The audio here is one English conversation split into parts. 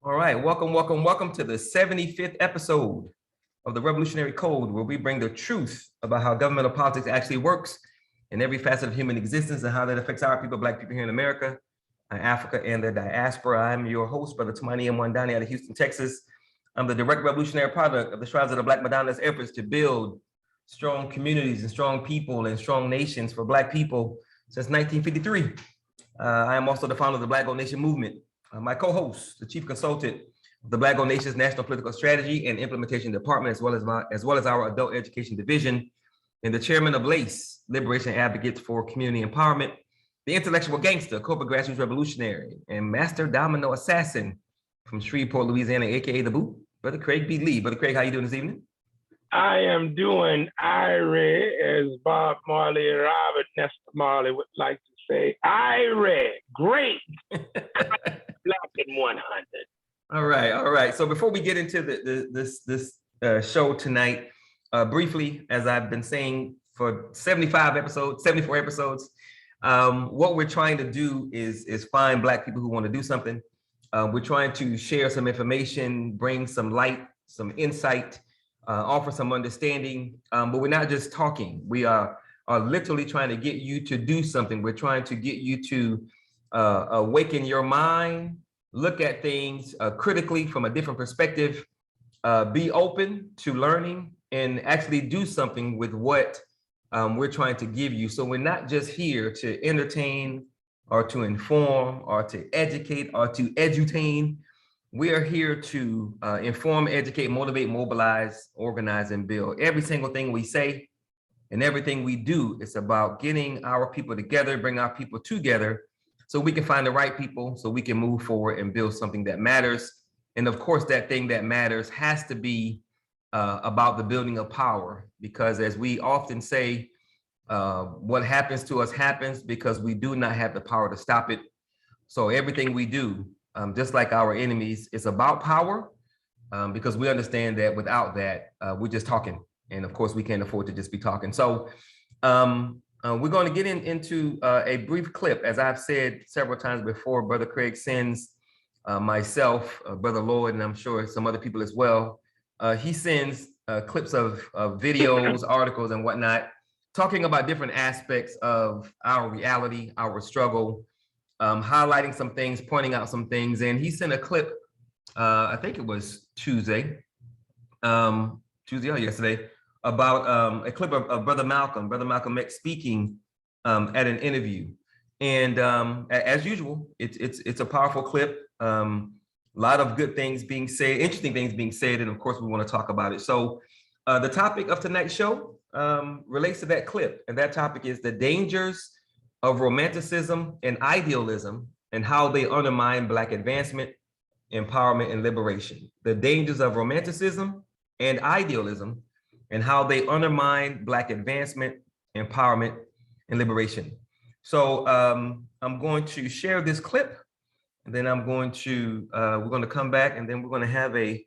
All right, welcome to the 75th episode of the Revolutionary Code, where we bring the truth about how governmental politics actually works in every facet of human existence and how that affects our people, Black people here in America, Africa, and the diaspora. I'm your host, Brother Tamani M. Wandani out of Houston, Texas. I'm the direct revolutionary product of the Shrouds of the Black Madonna's efforts to build strong communities and strong people and strong nations for Black people since 1953. I am also the founder of the Black Gold Nation movement. My co-host, the chief consultant of the Black Gold Nation's National Political Strategy and Implementation Department, as well as our Adult Education Division, and the chairman of LACE, Liberation Advocates for Community Empowerment, the intellectual gangster, corporate grassroots revolutionary, and master domino assassin from Shreveport, Louisiana, aka the Boot, Brother Craig B. Lee. Brother Craig, how you doing this evening? I am doing Irie, as Bob Marley and Robert Nesta Marley would like to say. Irie, great. Black in 100. All right. So before we get into this show tonight, briefly, as I've been saying for 74 episodes, what we're trying to do is find Black people who want to do something. We're trying to share some information, bring some light, some insight, offer some understanding, but we're not just talking. We are literally trying to get you to do something. We're trying to get you to awaken your mind, look at things critically from a different perspective, be open to learning, and actually do something with what we're trying to give you. So we're not just here to entertain or to inform or to educate or to edutain. We are here to inform, educate, motivate, mobilize, organize, and build. Every single thing we say and everything we do is about getting our people together, bring our people together so we can find the right people, so we can move forward and build something that matters. And of course, that thing that matters has to be about the building of power, because as we often say, what happens to us happens because we do not have the power to stop it. So everything we do, just like our enemies, is about power, because we understand that without that, we're just talking. And of course, we can't afford to just be talking. So we're going to get into a brief clip. As I've said several times before, Brother Craig sends myself, Brother Lloyd, and I'm sure some other people as well. He sends clips of videos, articles, and whatnot, talking about different aspects of our reality, our struggle, highlighting some things, pointing out some things. And he sent a clip, I think it was Tuesday or yesterday, about a clip of Brother Malcolm X speaking at an interview. And as usual, it's a powerful clip. A lot of good things being said, interesting things being said, and of course we want to talk about it. So the topic of tonight's show relates to that clip, and that topic is the dangers of romanticism and idealism and how they undermine Black advancement, empowerment, and liberation. The dangers of romanticism and idealism and how they undermine Black advancement, empowerment, and liberation. So I'm going to share this clip, and then we're going to come back, and then we're going to have a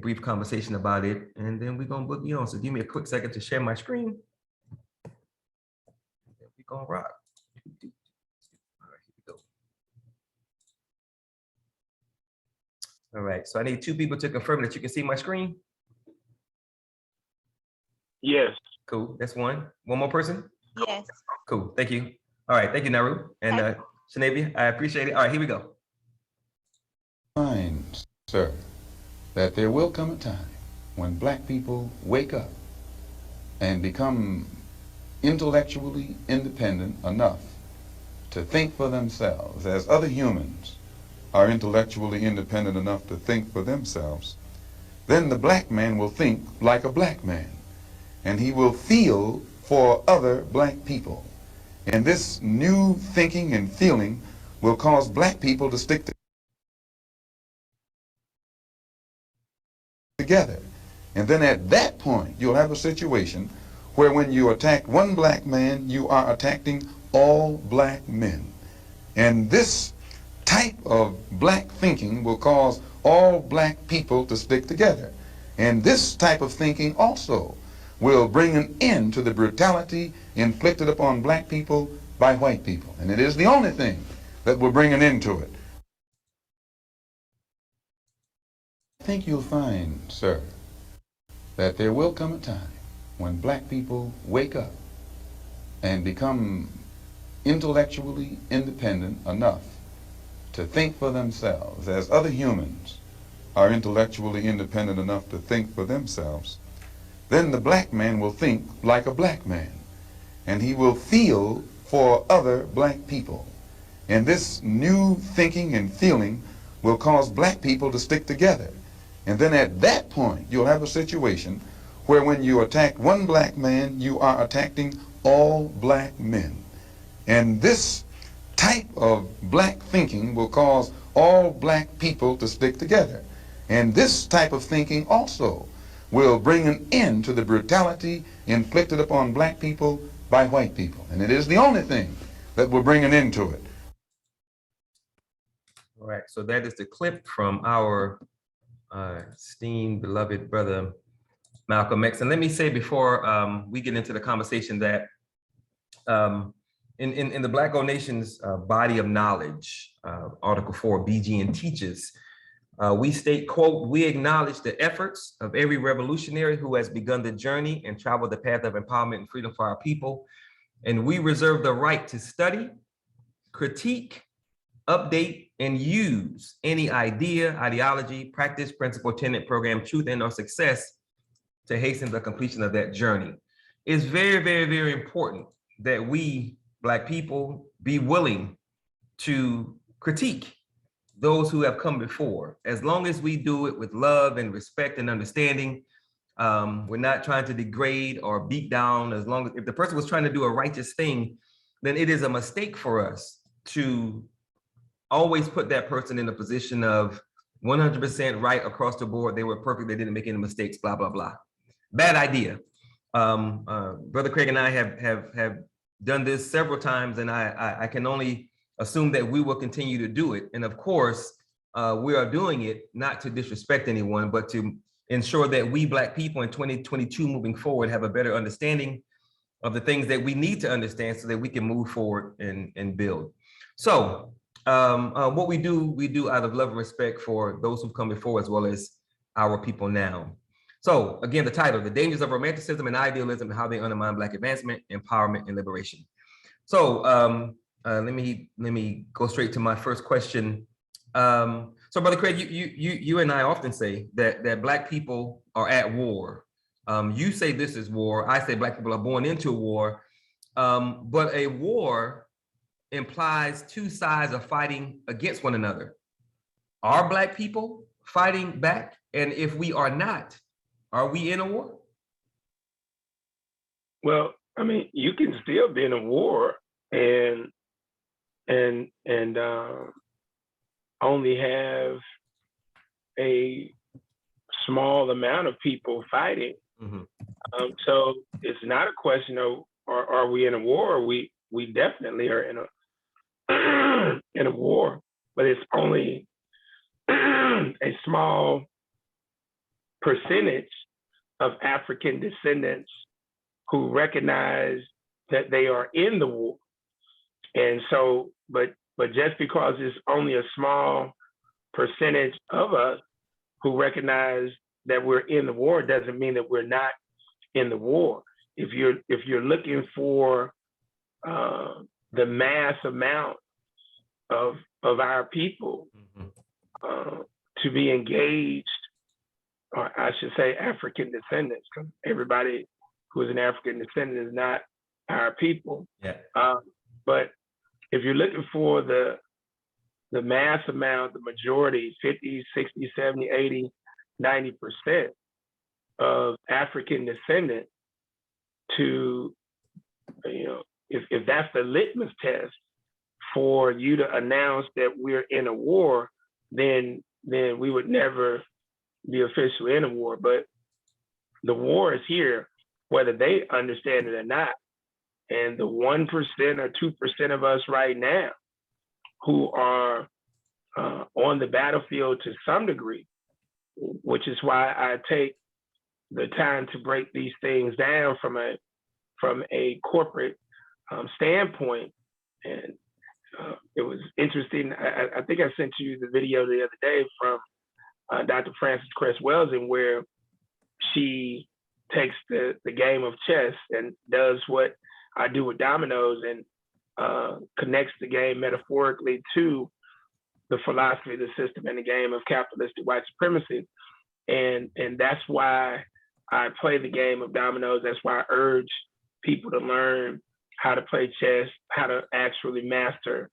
brief conversation about it, and then we're going to book you on. So give me a quick second to share my screen. We're going to rock. All right, here we go. All right, so I need two people to confirm that you can see my screen. Yes. Cool, that's one. One more person? Yes. Cool, thank you. All right, thank you, Naru. And Shanavia, I appreciate it. All right, here we go. Mind, sir, that there will come a time when Black people wake up and become intellectually independent enough to think for themselves, as other humans are intellectually independent enough to think for themselves. Then the Black man will think like a Black man, and he will feel for other Black people. And this new thinking and feeling will cause Black people to stick together. And then at that point, you'll have a situation where when you attack one Black man, you are attacking all Black men. And this type of Black thinking will cause all Black people to stick together. And this type of thinking also will bring an end to the brutality inflicted upon Black people by white people. And it is the only thing that will bring an end to it. think you'll find, sir, that there will come a time when black people wake up and become intellectually independent enough to think for themselves, as other humans are intellectually independent enough to think for themselves. Then the black man will think like a black man, and he will feel for other black people. And this new thinking and feeling will cause black people to stick together. And then at that point, you'll have a situation where when you attack one black man, you are attacking all black men. And this type of black thinking will cause all black people to stick together. And this type of thinking also will bring an end to the brutality inflicted upon black people by white people. And it is the only thing that will bring an end to it. All right, so that is the clip from our esteemed, beloved brother, Malcolm X. And let me say before we get into the conversation that in the Black Gold Nation's body of knowledge, Article 4, BGN teaches, we state, quote, "We acknowledge the efforts of every revolutionary who has begun the journey and traveled the path of empowerment and freedom for our people. And we reserve the right to study, critique, update, and use any idea, ideology, practice, principle, tenet, program, truth, and or success to hasten the completion of that journey." It's very, very, very important that we, Black people, be willing to critique those who have come before. As long as we do it with love and respect and understanding, we're not trying to degrade or beat down. As long as, if the person was trying to do a righteous thing, then it is a mistake for us to always put that person in a position of 100% right across the board. They were perfect. They didn't make any mistakes, blah, blah, blah. Bad idea. Brother Craig and I have done this several times, and I can only assume that we will continue to do it. And of course, we are doing it not to disrespect anyone, but to ensure that we Black people in 2022 moving forward have a better understanding of the things that we need to understand so that we can move forward and build. So what we do out of love and respect for those who've come before, as well as our people now. So again, the title, "The Dangers of Romanticism and Idealism and How They Undermine Black Advancement, Empowerment, and Liberation." So let me go straight to my first question. So Brother Craig, you and I often say that Black people are at war. You say this is war. I say Black people are born into a war. But a war implies two sides are fighting against one another. Are Black people fighting back? And if we are not, are we in a war? Well, I mean, you can still be in a war and only have a small amount of people fighting. Mm-hmm. So it's not a question of are we in a war? We definitely are in a war, but it's only a small percentage of African descendants who recognize that they are in the war. And so, but just because it's only a small percentage of us who recognize that we're in the war doesn't mean that we're not in the war. If you're looking for the mass amount of our people to be engaged, or I should say African descendants, because everybody who is an African descendant is not our people. Yeah. But if you're looking for the mass amount, the majority, 50, 60, 70, 80, 90% of African descendant to, if that's the litmus test for you to announce that we're in a war, then we would never be officially in a war. But the war is here, whether they understand it or not. And the 1% or 2% of us right now who are on the battlefield to some degree, which is why I take the time to break these things down from a corporate standpoint. And it was interesting. I think I sent you the video the other day from Dr. Frances Cress Welsing, where she takes the game of chess and does what I do with dominoes and connects the game metaphorically to the philosophy of the system and the game of capitalistic white supremacy. And that's why I play the game of dominoes. That's why I urge people to learn how to play chess, how to actually master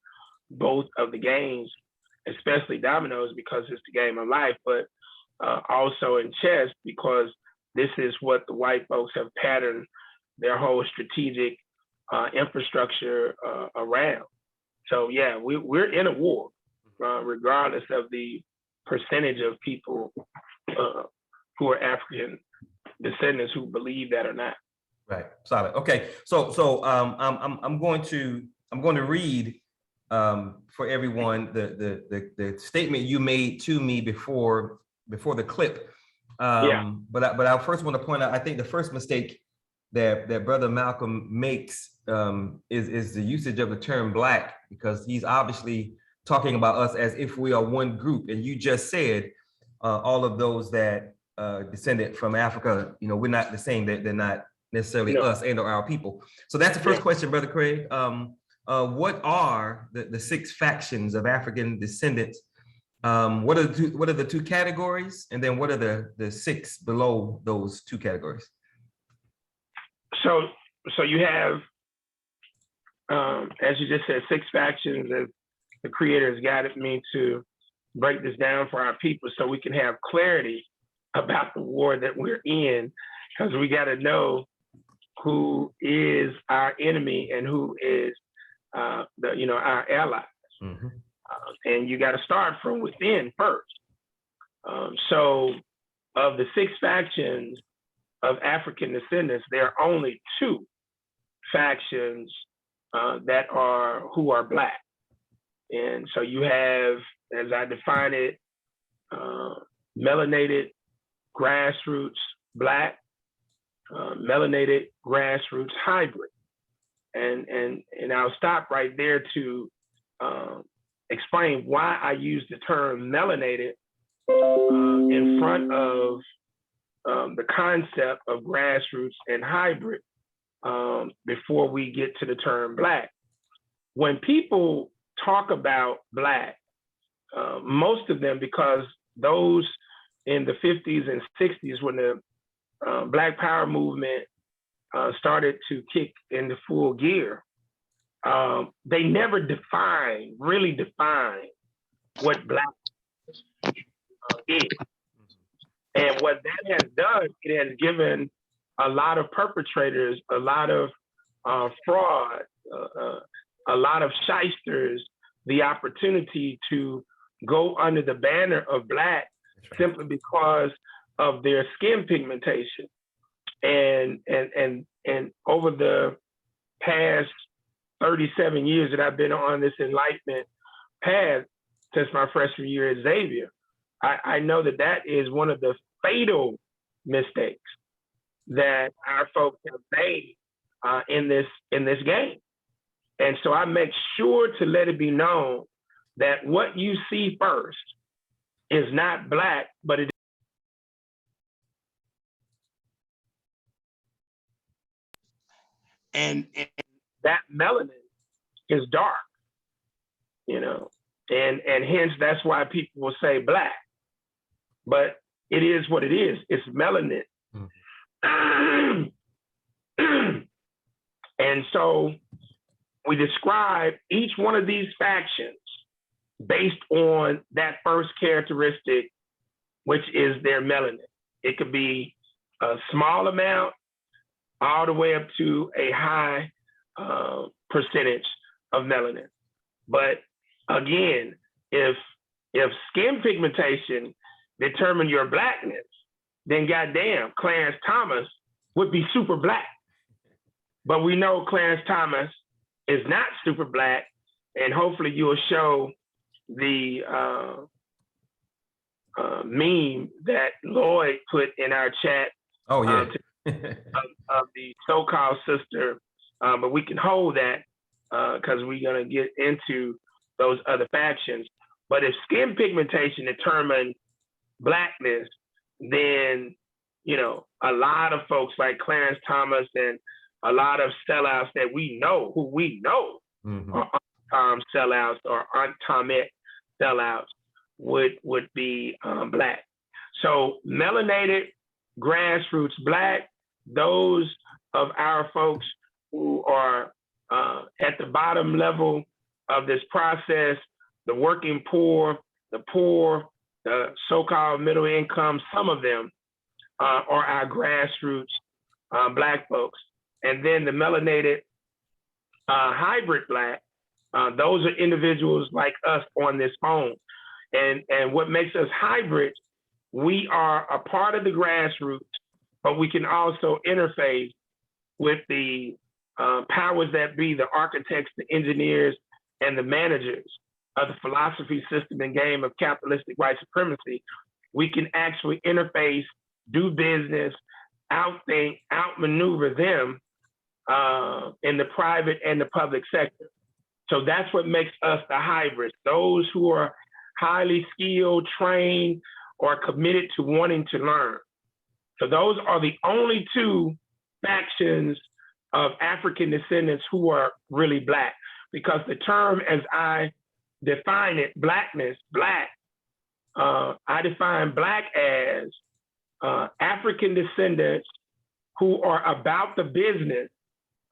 both of the games, especially dominoes, because it's the game of life, but also in chess, because this is what the white folks have patterned their whole strategic infrastructure around. So yeah, we're in a war, regardless of the percentage of people who are African descendants who believe that or not. Right. Solid. Okay. So I'm going to read for everyone the statement you made to me before the clip. But I first want to point out, I think the first mistake that Brother Malcolm makes is the usage of the term Black, because he's obviously talking about us as if we are one group. And you just said all of those that descended from Africa, we're not the same. They're not necessarily us and or our people. So that's the first question, Brother Craig. What are the 6 factions of African descendants? What are the 2 categories, and then what are the 6 below those 2 categories? So you have, as you just said, 6 factions. As the creator has guided me to break this down for our people, so we can have clarity about the war that we're in, because we got to know who is our enemy and who is our allies. Mm-hmm. And you got to start from within first. So of the 6 factions of African descendants, there are only 2 factions who are Black. And so you have, as I define it, melanated grassroots Black, melanated grassroots hybrid. And I'll stop right there to explain why I use the term melanated in front of the concept of grassroots and hybrid before we get to the term Black. When people talk about Black, most of them, because those in the 50s and 60s, when the Black Power movement started to kick into full gear, they never really define what Black is. And what that has done, it has given a lot of perpetrators, a lot of fraud, a lot of shysters the opportunity to go under the banner of Black simply because of their skin pigmentation. And over the past 37 years that I've been on this enlightenment path since my freshman year at Xavier, I know that is one of the fatal mistakes that our folks have made in this game. And so I make sure to let it be known that what you see first is not Black, but it and that melanin is dark, and hence that's why people will say Black, but it is what it is. It's melanin. Mm-hmm. And so we describe each one of these factions based on that first characteristic, which is their melanin. It could be a small amount all the way up to a high percentage of melanin. But again, if skin pigmentation determined your Blackness, then goddamn, Clarence Thomas would be super Black. But we know Clarence Thomas is not super Black, and hopefully you'll show the meme that Lloyd put in our chat. Oh yeah. Of the so-called sister, but we can hold that because we're gonna get into those other factions. But if skin pigmentation determined blackness than, you know, a lot of folks like Clarence Thomas and a lot of sellouts that we know, who we know are sellouts or Aunt Tomette sellouts would be black. So melanated, grassroots black, those of our folks who are at the bottom level of this process, the working poor, the so-called middle income, some of them are our grassroots black folks. And then the melanated hybrid black, those are individuals like us on this phone. And what makes us hybrid, we are a part of the grassroots, but we can also interface with the powers that be, the architects, the engineers, and the managers of the philosophy, system, and game of capitalistic white supremacy. We can actually interface, do business, outthink, outmaneuver them in the private and the public sector. So that's what makes us the hybrids, those who are highly skilled, trained, or committed to wanting to learn. So those are the only two factions of African descendants who are really black, because the term, as I define it, blackness, black, I define black as African descendants who are about the business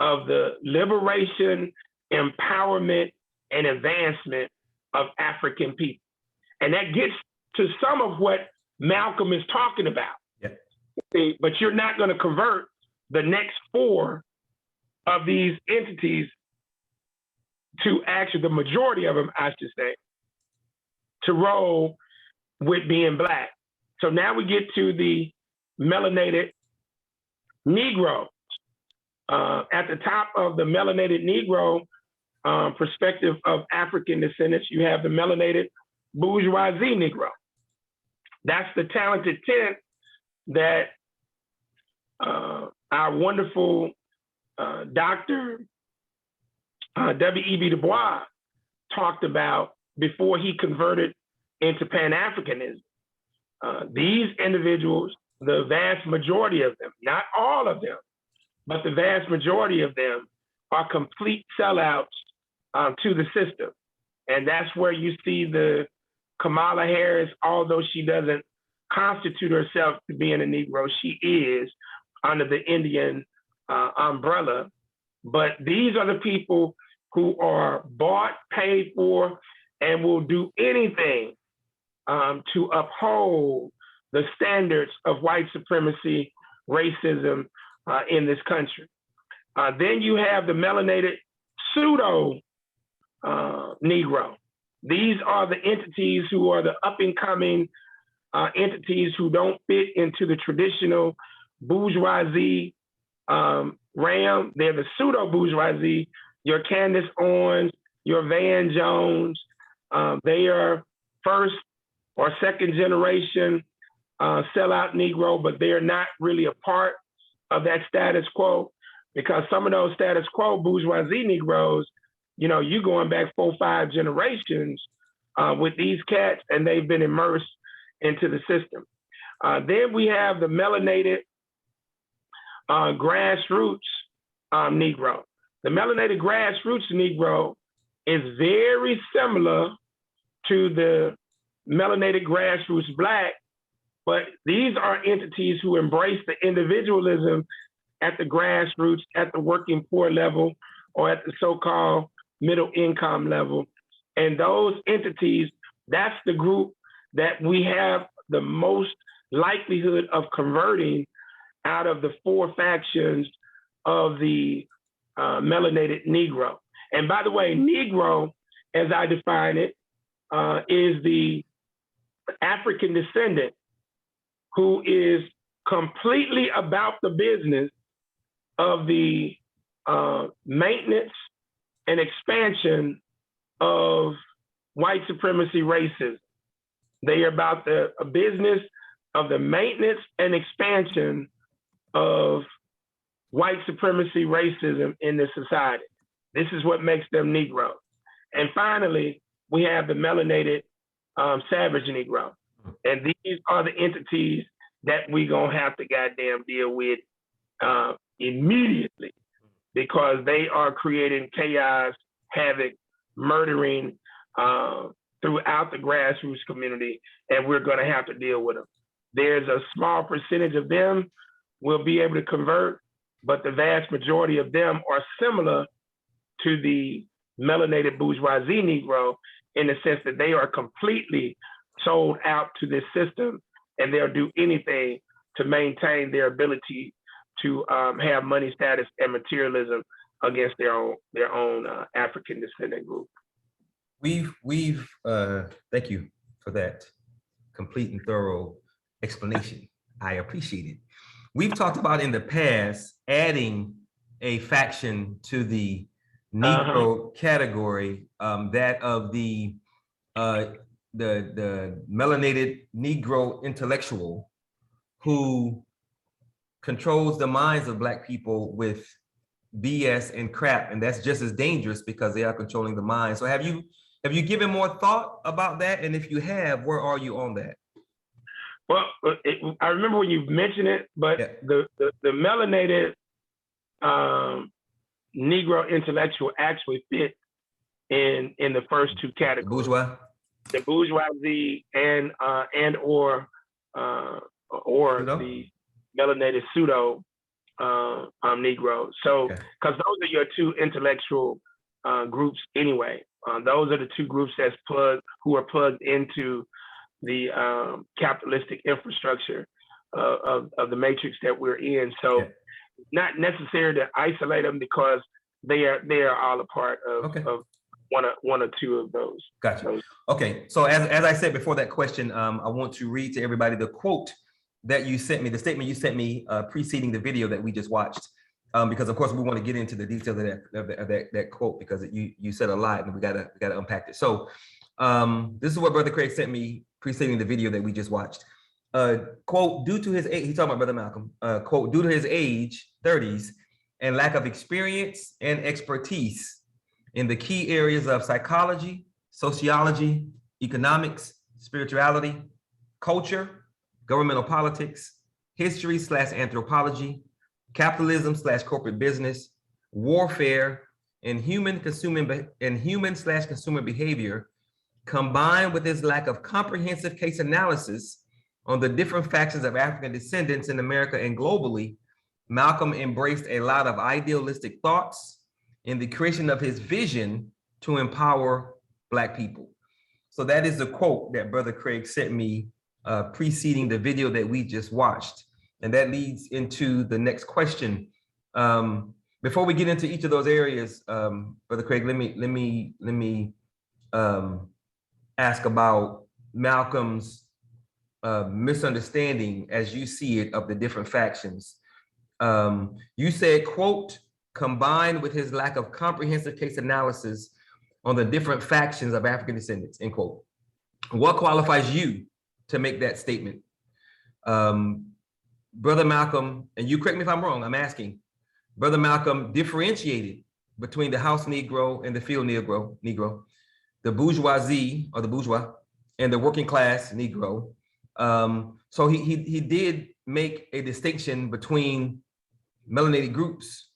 of the liberation, empowerment, and advancement of African people. And that gets to some of what Malcolm is talking about. Yeah. But you're not going to convert the next four of these entities to actually, the majority of them, I should say, to roll with being black. So now we get to the melanated Negro. At the top of the melanated Negro perspective of African descendants, you have the melanated bourgeoisie Negro. That's the talented tenant that our wonderful Dr. W.E.B. Du Bois talked about before he converted into Pan-Africanism. These individuals, the vast majority of them, not all of them, but the vast majority of them are complete sellouts to the system. And that's where you see the Kamala Harris, although she doesn't constitute herself to being a Negro, she is under the Indian umbrella. But these are the people who are bought, paid for, and will do anything to uphold the standards of white supremacy, racism in this country. Then you have the melanated pseudo Negro. These are the entities who are the up and coming entities who don't fit into the traditional bourgeoisie ram. They're the pseudo bourgeoisie, your Candace Owens, your Van Jones. They are first or second generation sellout Negro, but they are not really a part of that status quo, because some of those status quo bourgeoisie Negroes, you know, you going back 4 or 5 generations with these cats, and they've been immersed into the system. Then we have the melanated grassroots Negro. The melanated grassroots Negro is very similar to the melanated grassroots black, but these are entities who embrace the individualism at the grassroots, at the working poor level, or at the so-called middle income level. And those entities, that's the group that we have the most likelihood of converting out of the 4 factions of the melanated Negro. And by the way, Negro, as I define it, is the African descendant who is completely about the business of the maintenance and expansion of white supremacy racism. They are about the business of the maintenance and expansion of white supremacy racism in this society. This is what makes them Negro. And finally, we have the melanated savage Negro. And these are the entities that we gonna have to goddamn deal with immediately, because they are creating chaos, havoc, murdering throughout the grassroots community, and we're gonna have to deal with them. There's a small percentage of them will be able to convert, but the vast majority of them are similar to the melanated bourgeoisie Negro in the sense that they are completely sold out to this system, and they'll do anything to maintain their ability to have money status and materialism against their own African descendant group. Thank you for that complete and thorough explanation. I appreciate it. We've talked about in the past adding a faction to the Negro category, that of the melanated Negro intellectual who controls the minds of Black people with BS and crap, and that's just as dangerous because they are controlling the mind. So have you given more thought about that? And if you have, where are you on that? Well, I remember when you mentioned it, but yeah. the melanated Negro intellectual actually fit in the first two categories. The bourgeoisie and or the melanated pseudo Negro. So, because those are your two intellectual groups anyway. Those are the two groups who are plugged into the capitalistic infrastructure of the matrix that we're in. So, not necessary to isolate them because they are all a part of one or two of those. Gotcha. Okay. So as I said before that question, I want to read to everybody the quote that you sent me, the statement you sent me preceding the video that we just watched, because of course we want to get into the details of that quote, because you said a lot and we gotta unpack it. So this is what Brother Craig sent me preceding the video that we just watched. Quote, due to his age, he's talking about Brother Malcolm, quote, due to his age, 30s, and lack of experience and expertise in the key areas of psychology, sociology, economics, spirituality, culture, governmental politics, history/anthropology, capitalism/corporate business, warfare, and human/consumer behavior, combined with his lack of comprehensive case analysis on the different factions of African descendants in America and globally, Malcolm embraced a lot of idealistic thoughts in the creation of his vision to empower Black people. So that is the quote that Brother Craig sent me preceding the video that we just watched. And that leads into the next question. Before we get into each of those areas, Brother Craig, let me ask about Malcolm's misunderstanding as you see it of the different factions. You said, quote, combined with his lack of comprehensive case analysis on the different factions of African descendants, end quote. What qualifies you to make that statement? Brother Malcolm, and you correct me if I'm wrong, I'm asking, Brother Malcolm differentiated between the house Negro and the field Negro, the bourgeoisie or the bourgeois and the working class Negro. So he did make a distinction between melanated groups.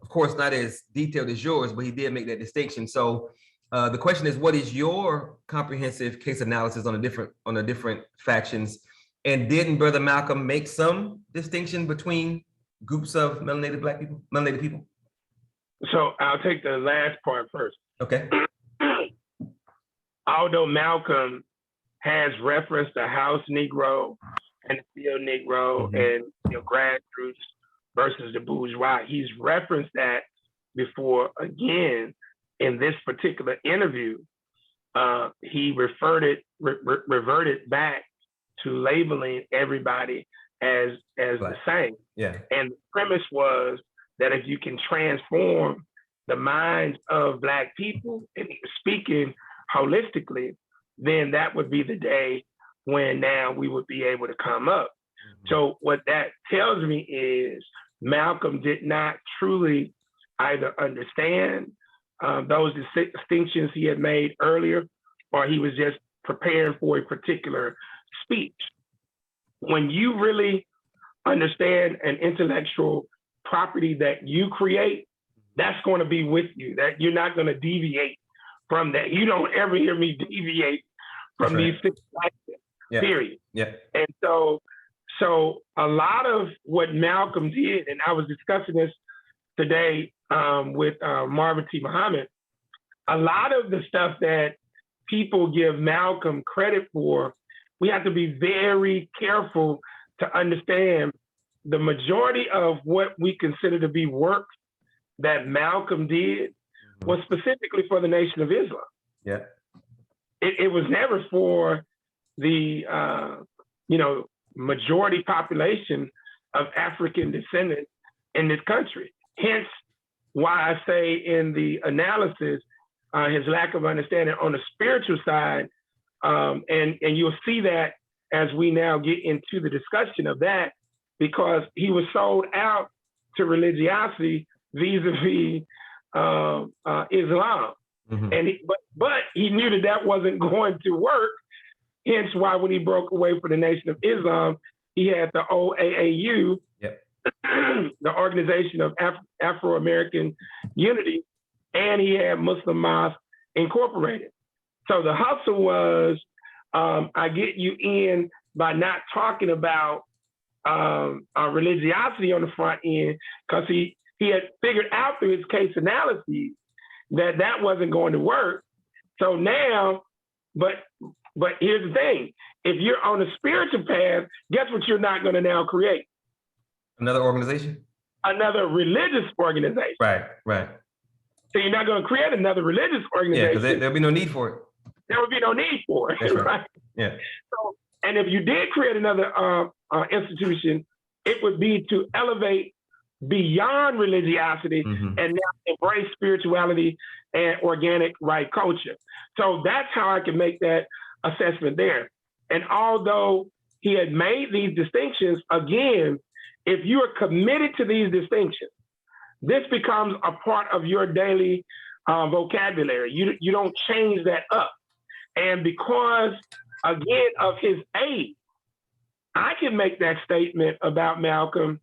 Of course, not as detailed as yours, but he did make that distinction. So the question is, what is your comprehensive case analysis on the different factions? And didn't Brother Malcolm make some distinction between groups of melanated Black people, melanated people? So I'll take the last part first. Okay. Although Malcolm has referenced the house Negro and the field Negro and grassroots versus the bourgeois, he's referenced that before. Again, in this particular interview, he reverted back to labeling everybody as the same. Yeah. And the premise was that if you can transform the minds of Black people, and he was speaking holistically, then that would be the day when now we would be able to come up. So what that tells me is Malcolm did not truly either understand those distinctions he had made earlier, or he was just preparing for a particular speech. When you really understand an intellectual property that you create, that's going to be with you, that you're not going to deviate from that. You don't ever hear me deviate from these 6 items, period. Yeah. And so a lot of what Malcolm did, and I was discussing this today with Marvin T. Muhammad, a lot of the stuff that people give Malcolm credit for, we have to be very careful to understand the majority of what we consider to be work that Malcolm did was specifically for the Nation of Islam. Yeah. It was never for the majority population of African descendants in this country. Hence why I say in the analysis, his lack of understanding on the spiritual side, and you'll see that as we now get into the discussion of that, because he was sold out to religiosity vis-a-vis Islam. And but he knew that wasn't going to work. Hence why when he broke away from the Nation of Islam, he had the OAAU, the Organization of Afro-American Unity, and he had Muslim Mosque Incorporated. So the hustle was, I get you in by not talking about religiosity on the front end, because he had figured out through his case analyses that wasn't going to work. So now, but here's the thing: if you're on a spiritual path, guess what you're not going to now create? Another organization? Another religious organization. Right. So you're not going to create another religious organization. Yeah, because there'll be no need for it. There would be no need for it. That's right. Yeah. So, and if you did create another institution, it would be to elevate beyond religiosity and now embrace spirituality and organic right culture. So that's how I can make that assessment there. And although he had made these distinctions, again, if you are committed to these distinctions, this becomes a part of your daily vocabulary. You don't change that up. And because, again, of his age, I can make that statement about Malcolm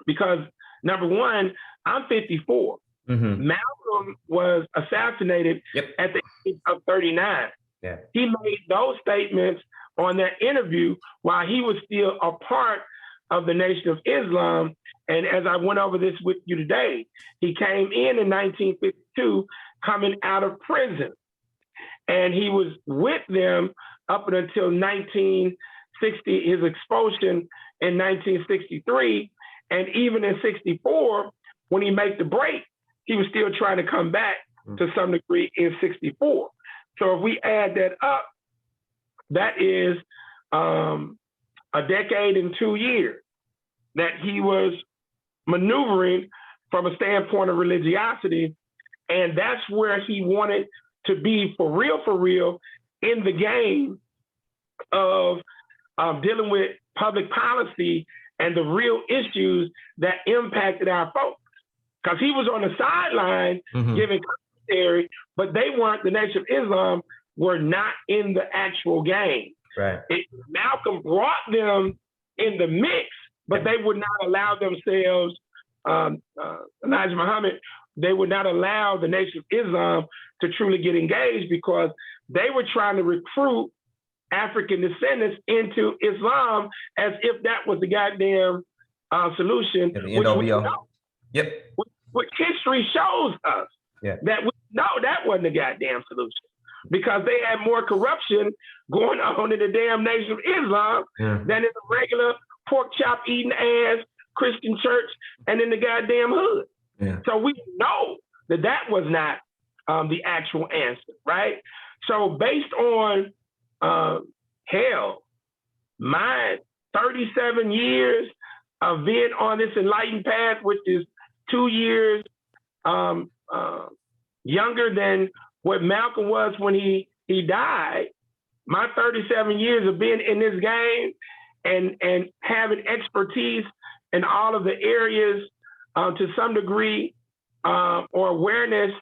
because, number one, I'm 54. Malcolm was assassinated at the age of 39. Yeah. He made those statements on that interview while he was still a part of the Nation of Islam. And as I went over this with you today, he came in 1952, coming out of prison. And he was with them up until 1960, his expulsion in 1963. And even in 64, when he made the break, he was still trying to come back to some degree in 64. So if we add that up, that is a decade and 2 years that he was maneuvering from a standpoint of religiosity. And that's where he wanted to be for real in the game of dealing with public policy and the real issues that impacted our folks. Because he was on the sideline giving commentary, but they weren't, the Nation of Islam were not in the actual game. Right. Malcolm brought them in the mix, but they would not allow themselves, Elijah Muhammad, they would not allow the Nation of Islam to truly get engaged because they were trying to recruit African descendants into Islam as if that was the goddamn solution. Which history shows us that we know that wasn't the goddamn solution because they had more corruption going on in the damn Nation of Islam than in the regular pork chop eating ass Christian church and in the goddamn hood. Yeah. So we know that was not the actual answer, right? So based on my 37 years of being on this enlightened path, which is 2 years younger than what Malcolm was when he died, my 37 years of being in this game and having expertise in all of the areas to some degree, or awareness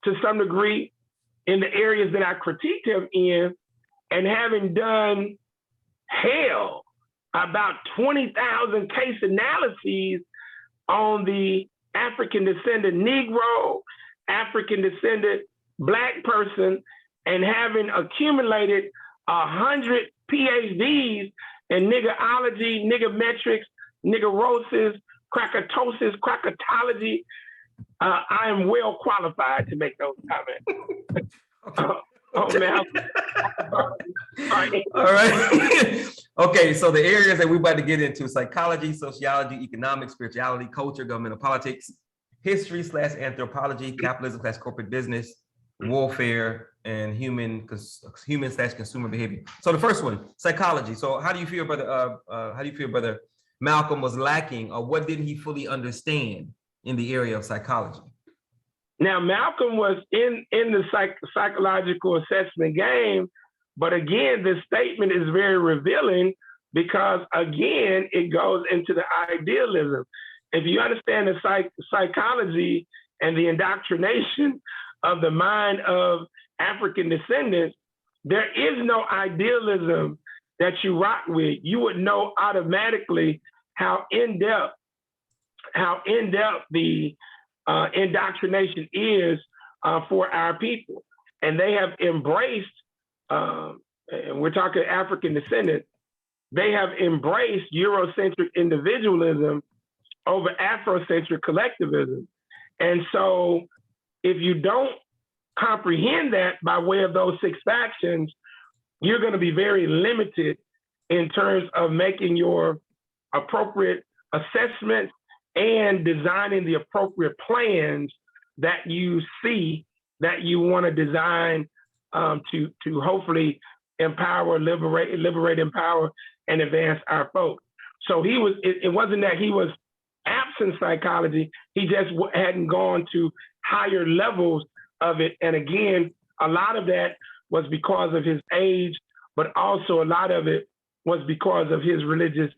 to some degree in the areas that I critiqued him in, and having done hell, about 20,000 case analyses on the African descendant Negro, African descendant Black person, and having accumulated 100 PhDs in niggerology, niggermetrics, niggerosis, crackatosis, crackatology, I am well qualified to make those comments. All right. Okay, so the areas that we're about to get into: psychology, sociology, economics, spirituality, culture, governmental politics, history / anthropology, capitalism / corporate business, warfare, and human / consumer behavior. So the first one, psychology. So how do you feel, brother Malcolm was lacking, or what didn't he fully understand in the area of psychology? Now, Malcolm was in the psychological assessment game, but again, this statement is very revealing because, again, it goes into the idealism. If you understand the psychology and the indoctrination of the mind of African descendants, there is no idealism that you rock with. You would know automatically how in-depth the indoctrination is for our people. And they have embraced, and we're talking African descendants, they have embraced Eurocentric individualism over Afrocentric collectivism. And so if you don't comprehend that by way of those 6 factions, you're going to be very limited in terms of making your appropriate assessments and designing the appropriate plans that you see that you want to design to hopefully empower, liberate, empower, and advance our folks. So it wasn't that he was absent psychology, he just hadn't gone to higher levels of it. And again, a lot of that was because of his age, but also a lot of it was because of his religious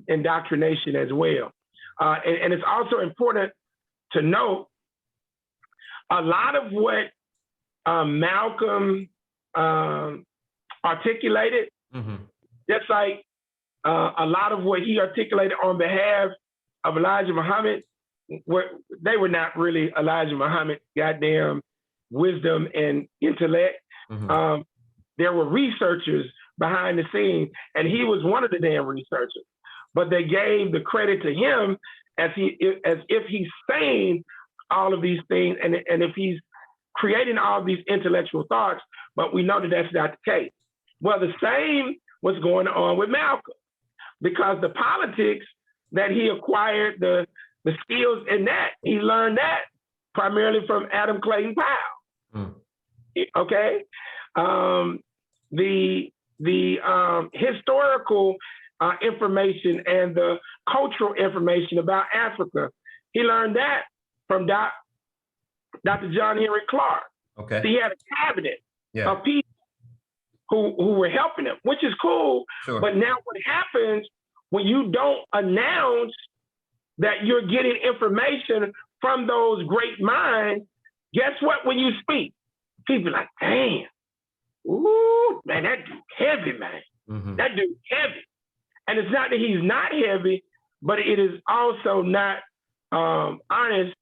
indoctrination as well. And it's also important to note a lot of what Malcolm articulated, just like a lot of what he articulated on behalf of Elijah Muhammad, they were not really Elijah Muhammad's goddamn wisdom and intellect. There were researchers behind the scenes, and he was one of the damn researchers. But they gave the credit to him as if he's saying all of these things and if he's creating all of these intellectual thoughts, but we know that that's not the case. Well, the same was going on with Malcolm, because the politics that he acquired, the skills in that, he learned that primarily from Adam Clayton Powell. Okay? The historical information and the cultural information about Africa, he learned that from Dr. John Henry Clark. Okay. So he had a cabinet of people who were helping him, which is cool. Sure. But now what happens when you don't announce that you're getting information from those great minds? Guess what? When you speak, people are like, damn, ooh, man, that dude heavy, man. That dude heavy. And it's not that he's not heavy, but it is also not honest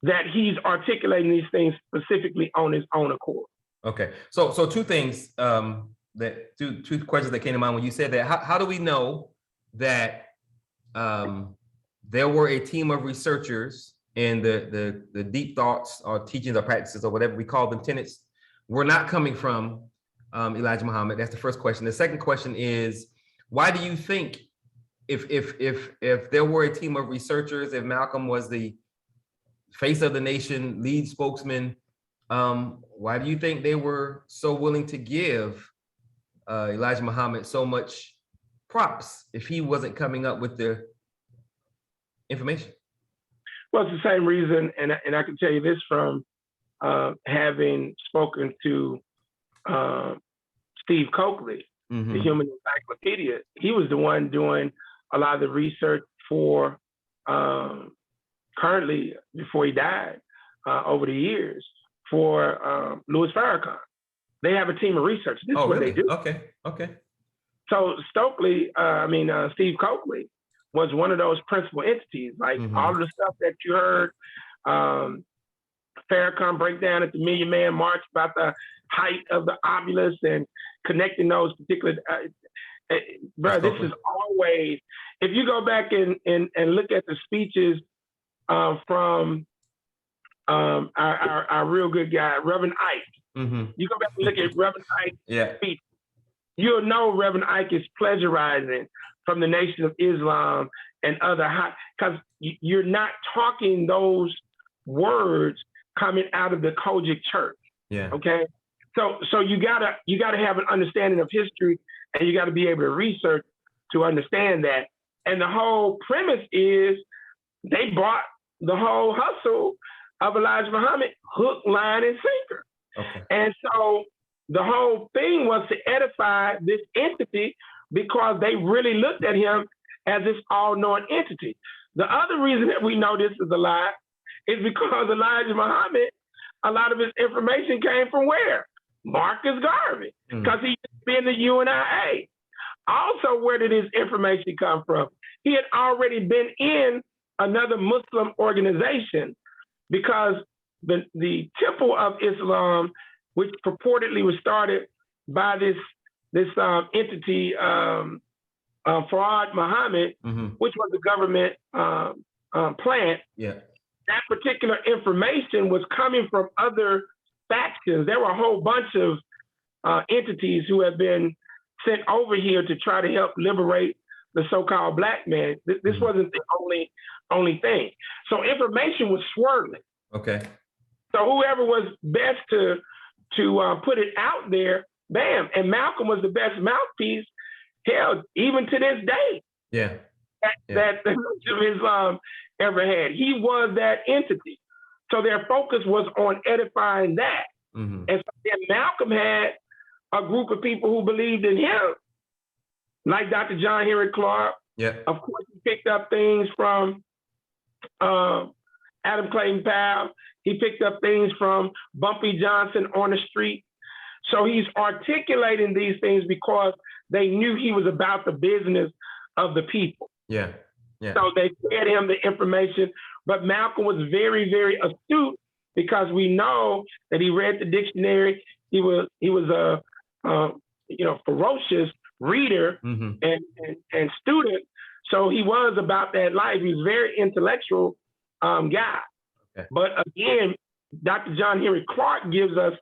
that he's articulating these things specifically on his own accord. Okay, so 2 things two questions that came to mind when you said that. How do we know that there were a team of researchers and the deep thoughts or teachings or practices or whatever we call them, tenets, were not coming from Elijah Muhammad? That's the first question. The second question is, why do you think if there were a team of researchers, if Malcolm was the face of the nation, lead spokesman, why do you think they were so willing to give Elijah Muhammad so much props if he wasn't coming up with the information? Well, it's the same reason, and I can tell you this from having spoken to Steve Coakley, the Human Encyclopedia. He was the one doing a lot of the research for currently, before he died, over the years, for Louis Farrakhan. They have a team of research. This is what really? they do. Okay. So Stokely, Steve Coakley was one of those principal entities. Like all of the stuff that you heard, Farrakhan breakdown at the Million Man March about the height of the obelisk and connecting those particular. Bro, this is always. If you go back and look at the speeches from our real good guy, Reverend Ike. You go back and look at Reverend Ike's speech. You'll know Reverend Ike is plagiarizing from the Nation of Islam and other because you're not talking those words coming out of the Kojic church. Yeah. Okay. So you gotta have an understanding of history, and you got to be able to research to understand that. And the whole premise is they bought the whole hustle of Elijah Muhammad hook, line, and sinker. Okay. And so the whole thing was to edify this entity because they really looked at him as this all-knowing entity. The other reason that we know this is a lie is because Elijah Muhammad, a lot of his information came from where? Marcus Garvey, because he used to be in the UNIA. Also, where did his information come from? He had already been in another Muslim organization because the Temple of Islam, which purportedly was started by this entity, Farad Muhammad, which was a government plant. Yeah. That particular information was coming from other factions. There were a whole bunch of entities who have been sent over here to try to help liberate the so-called black man. This wasn't the only thing. So information was swirling. Okay. So whoever was best to put it out there, bam. And Malcolm was the best mouthpiece, hell, even to this day. Yeah. That the Nation of Islam ever had. He was that entity. So their focus was on edifying that. And so then Malcolm had a group of people who believed in him, like Dr. John Henry Clark. Yeah. Of course, he picked up things from Adam Clayton Powell. He picked up things from Bumpy Johnson on the street. So he's articulating these things because they knew he was about the business of the people. Yeah. Yeah. So they fed him the information. But Malcolm was very, very astute because we know that he read the dictionary. He was a ferocious reader and student. So he was about that life. He was a very intellectual guy. Okay. But again, Dr. John Henry Clark gives us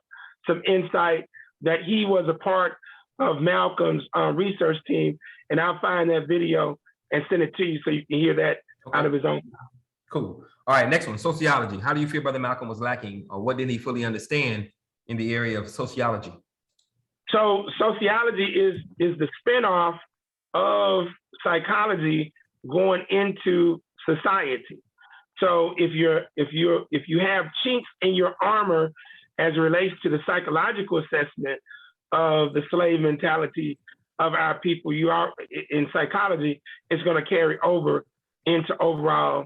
some insight that he was a part of Malcolm's research team. And I'll find that video and send it to you so you can hear that out of his own mouth. Cool. All right, next one, sociology. How do you feel Brother Malcolm was lacking, or what didn't he fully understand in the area of sociology? So sociology is the spinoff of psychology going into society. So if you have chinks in your armor as it relates to the psychological assessment of the slave mentality of our people, you are in psychology, it's going to carry over into overall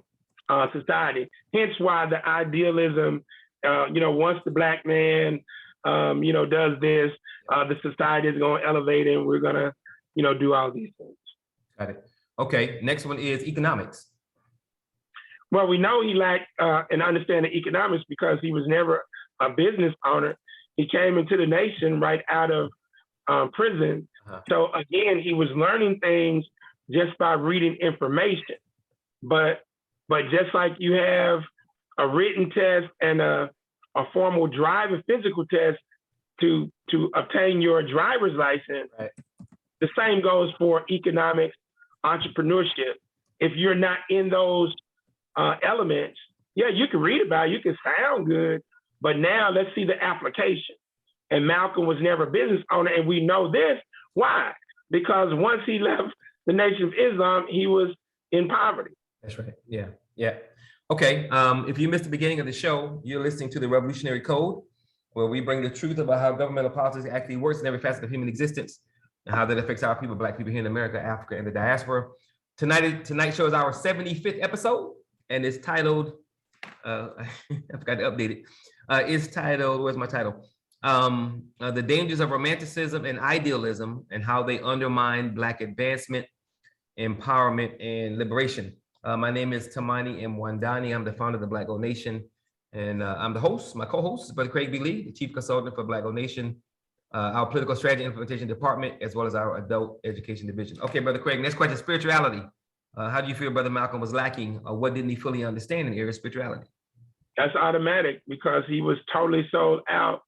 society. Hence why the idealism, once the black man, does this, the society is going to elevate and we're going to, do all these things. Got it. Okay. Next one is economics. Well, we know he lacked an understanding of economics because he was never a business owner. He came into the nation right out of prison. So again, he was learning things just by reading information. But just like you have a written test and a formal driver physical test to obtain your driver's license, right. The same goes for economics, entrepreneurship. If you're not in those elements, yeah, you can read about it, you can sound good, but now let's see the application. And Malcolm was never a business owner, and we know this. Why? Because once he left the Nation of Islam, he was in poverty. That's right. Yeah. Yeah. Okay. If you missed the beginning of the show, you're listening to the Revolutionary Code, where we bring the truth about how governmental politics actually works in every facet of human existence and how that affects our people, Black people here in America, Africa, and the diaspora. Tonight's show is our 75th episode, and it's titled, I forgot to update it. It's titled, where's my title? The dangers of Romanticism and Idealism and how they undermine Black advancement, empowerment, and liberation. My name is Tamani Mwandani. I'm the founder of the Black Gold Nation, and I'm the host. My co-host is Brother Craig B. Lee, the Chief Consultant for Black Gold Nation, our Political Strategy Implementation Department, as well as our Adult Education Division. Okay, Brother Craig, next question, spirituality. How do you feel Brother Malcolm was lacking, or what didn't he fully understand in the area of spirituality? That's automatic, because he was totally sold out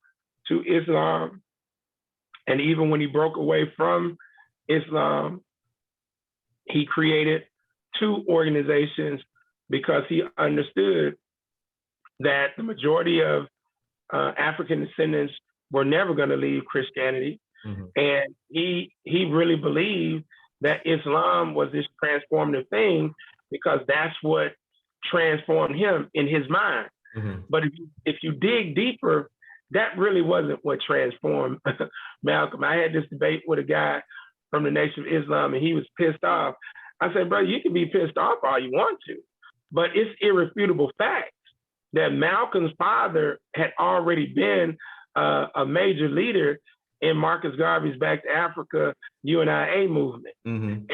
to Islam. And even when he broke away from Islam, he created two organizations because he understood that the majority of African descendants were never going to leave Christianity. Mm-hmm. And he really believed that Islam was this transformative thing, because that's what transformed him in his mind. Mm-hmm. But if you dig deeper, that really wasn't what transformed Malcolm. I had this debate with a guy from the Nation of Islam, and he was pissed off. I said, brother, you can be pissed off all you want to, but it's irrefutable fact that Malcolm's father had already been a major leader in Marcus Garvey's Back to Africa UNIA movement. Mm-hmm.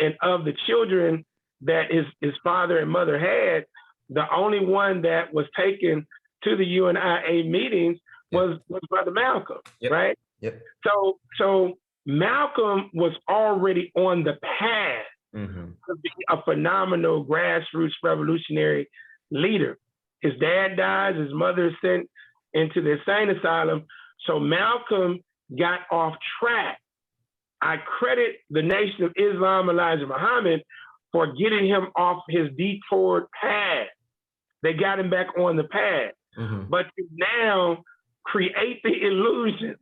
And of the children that his father and mother had, the only one that was taken to the UNIA meetings was Brother Malcolm, right? Yep. So Malcolm was already on the path to be a phenomenal grassroots revolutionary leader. His dad dies, his mother is sent into the insane asylum. So Malcolm got off track. I credit the Nation of Islam, Elijah Muhammad, for getting him off his detoured path. They got him back on the path. Mm-hmm. But to now create the illusion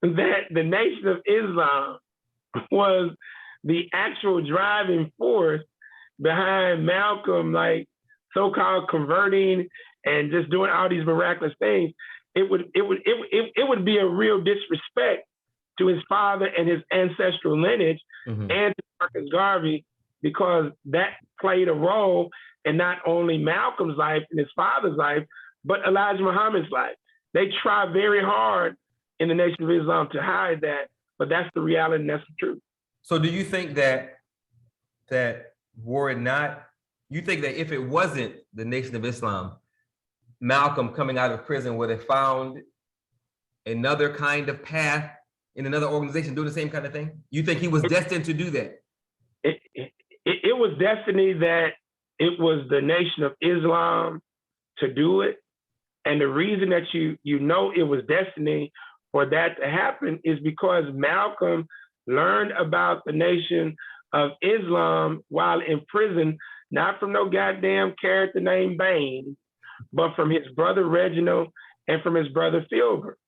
that the Nation of Islam was the actual driving force behind Malcolm, like so-called converting and just doing all these miraculous things, it would be a real disrespect to his father and his ancestral lineage, and to Marcus Garvey, because that played a role in not only Malcolm's life and his father's life, but Elijah Muhammad's life. They try very hard in the Nation of Islam to hide that, but that's the reality and that's the truth. So do you think that were it not, you think that if it wasn't the Nation of Islam, Malcolm coming out of prison would have found another kind of path in another organization doing the same kind of thing? You think he was destined to do that? It was destiny that it was the Nation of Islam to do it. And the reason that you know it was destiny for that to happen is because Malcolm learned about the Nation of Islam while in prison, not from no goddamn character named Bain, but from his brother Reginald and from his brother Filbert.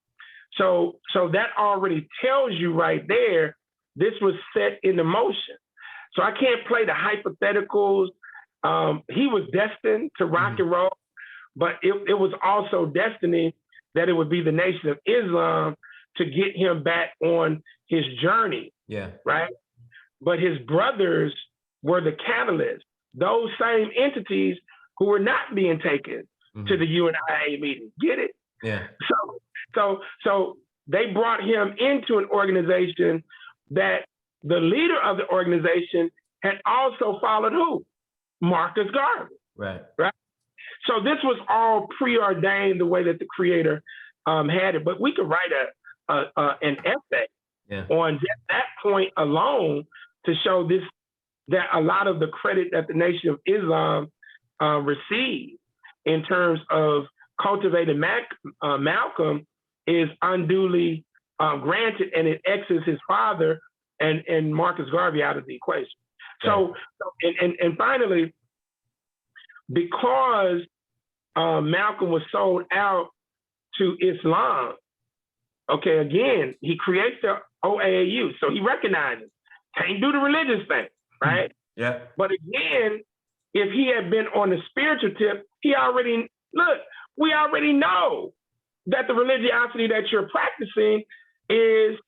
So that already tells you right there, this was set into motion. So I can't play the hypotheticals. He was destined to rock and roll, but it was also destiny that it would be the Nation of Islam to get him back on his journey. Yeah. Right. But his brothers were the catalyst, those same entities who were not being taken to the UNIA meeting. Get it? Yeah. So they brought him into an organization that the leader of the organization had also followed who? Marcus Garvey. Right. Right. So this was all preordained the way that the creator had it. But we could write an essay on just that point alone to show this, that a lot of the credit that the Nation of Islam received in terms of cultivating Malcolm is unduly granted, and it X's his father and Marcus Garvey out of the equation. So finally, because Malcolm was sold out to Islam, okay, again, he creates the OAAU, so he recognizes, can't do the religious thing, right? Yeah. But again, if he had been on the spiritual tip, we already know that the religiosity that you're practicing is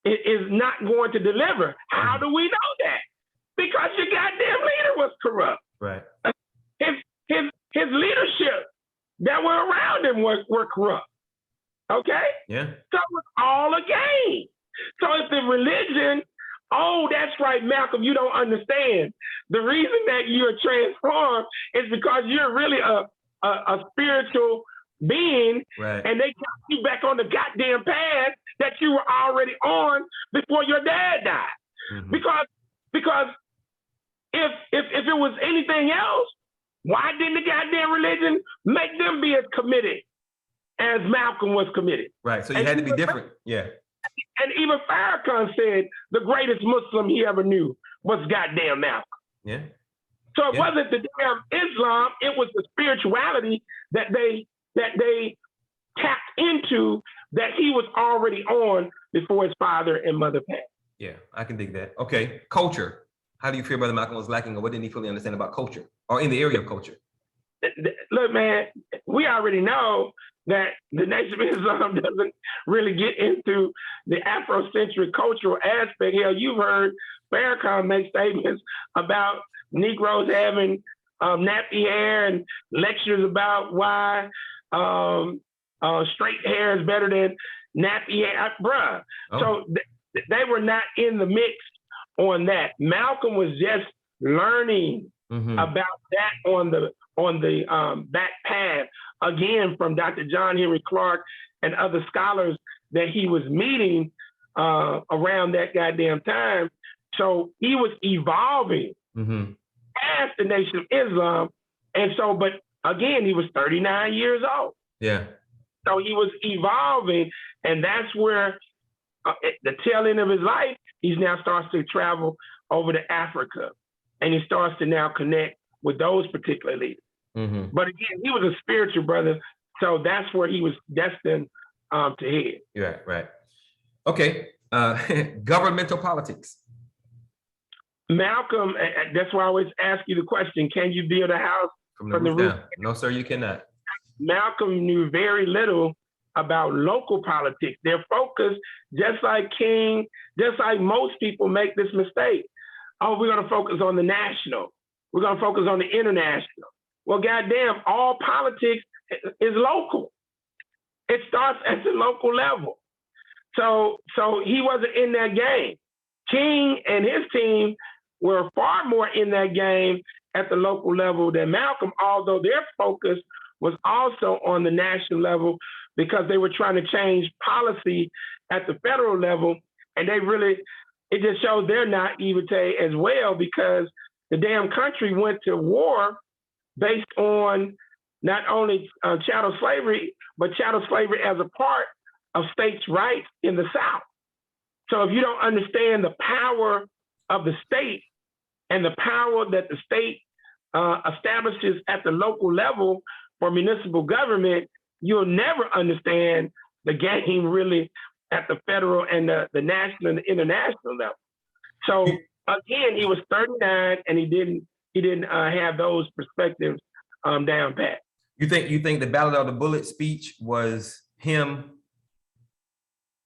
not going to deliver. How do we know that? Because your goddamn leader was corrupt. Right. His leadership that were around him were corrupt. Okay? Yeah. So it was all a game. So if the religion, oh, that's right, Malcolm, you don't understand. The reason that you're transformed is because you're really a spiritual being, Right. and they got you back on the goddamn path that you were already on before your dad died. Mhm. Because if it was anything else, why didn't the goddamn religion make them be as committed as Malcolm was committed? Right. So you had to be different. Yeah. And even Farrakhan said the greatest Muslim he ever knew was goddamn Malcolm. Yeah. So it wasn't the damn Islam, it was the spirituality that they tapped into that he was already on before his father and mother passed. Yeah, I can dig that. Okay, culture. How do you feel Brother Malcolm was lacking, or what didn't he fully understand about culture, or in the area of culture? Look, man, we already know that the Nation of Islam doesn't really get into the Afrocentric cultural aspect. Hell, you've heard Farrakhan make statements about Negroes having nappy hair and lectures about why straight hair is better than nappy hair, bruh. Oh. So they were not in the mix on that. Malcolm was just learning about that on the back path, again, from Dr. John Henry Clark and other scholars that he was meeting around that goddamn time. So he was evolving past the Nation of Islam. And so, but again, he was 39 years old. Yeah. So he was evolving, and that's where at the tail end of his life, he now starts to travel over to Africa, and he starts to now connect with those particular leaders. But again, he was a spiritual brother, so that's where he was destined to head. Yeah, right. Okay, governmental politics. Malcolm, that's why I always ask you the question, can you build a house From the roof down? No, sir, you cannot. Malcolm knew very little about local politics. Their focus, just like King, just like most people make this mistake. Oh, we're going to focus on the national. We're going to focus on the international. Well, goddamn, all politics is local. It starts at the local level. So he wasn't in that game. King and his team were far more in that game at the local level than Malcolm, although their focus was also on the national level because they were trying to change policy at the federal level. And it just shows their naivete as well, because the damn country went to war based on not only chattel slavery, but chattel slavery as a part of states' rights in the South. So if you don't understand the power of the state and the power that the state establishes at the local level for municipal government, you'll never understand the game really at the federal and the national and the international level. So again, he was 39 and he didn't have those perspectives down pat. You think the Ballad of the Bullet speech was him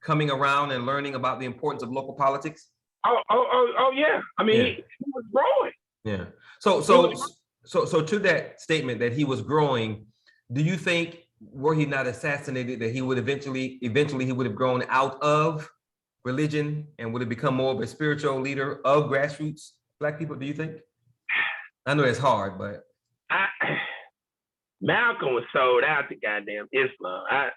coming around and learning about the importance of local politics? Oh yeah. I mean, he was growing. Yeah. So to that statement that he was growing, do you think, were he not assassinated, that he would eventually he would have grown out of religion and would have become more of a spiritual leader of grassroots Black people? Do you think? I know it's hard, but Malcolm was sold out to goddamn Islam.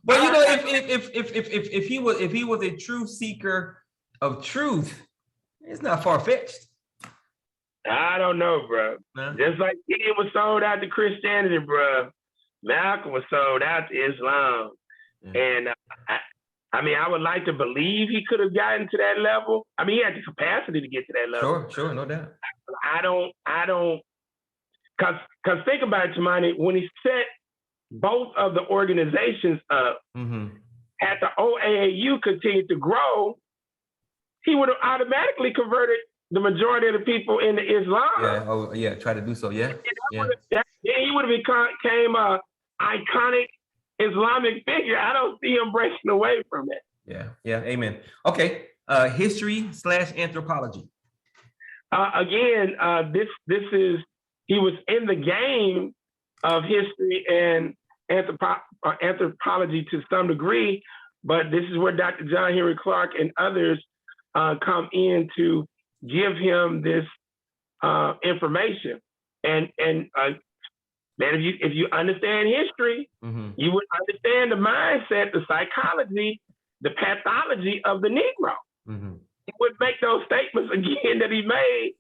But you know, if he was a true seeker of truth, it's not far-fetched. I don't know, bro. Nah. Just like he was sold out to Christianity, bro. Malcolm was sold out to Islam. And I mean, I would like to believe he could have gotten to that level. I mean, he had the capacity to get to that level. Sure, no doubt. I don't, cause think about it, Tamani, when he set both of the organizations up, had the OAAU continued to grow, he would have automatically converted the majority of the people into Islam. Try to do so, yeah. He would have became a iconic Islamic figure. I don't see him breaking away from it. Yeah, amen. Okay, history / anthropology. Again, this is, he was in the game of history and anthropology to some degree, but this is where Dr. John Henry Clark and others come in to give him this information. And man, if you understand history, you would understand the mindset, the psychology, the pathology of the Negro. He would make those statements again that he made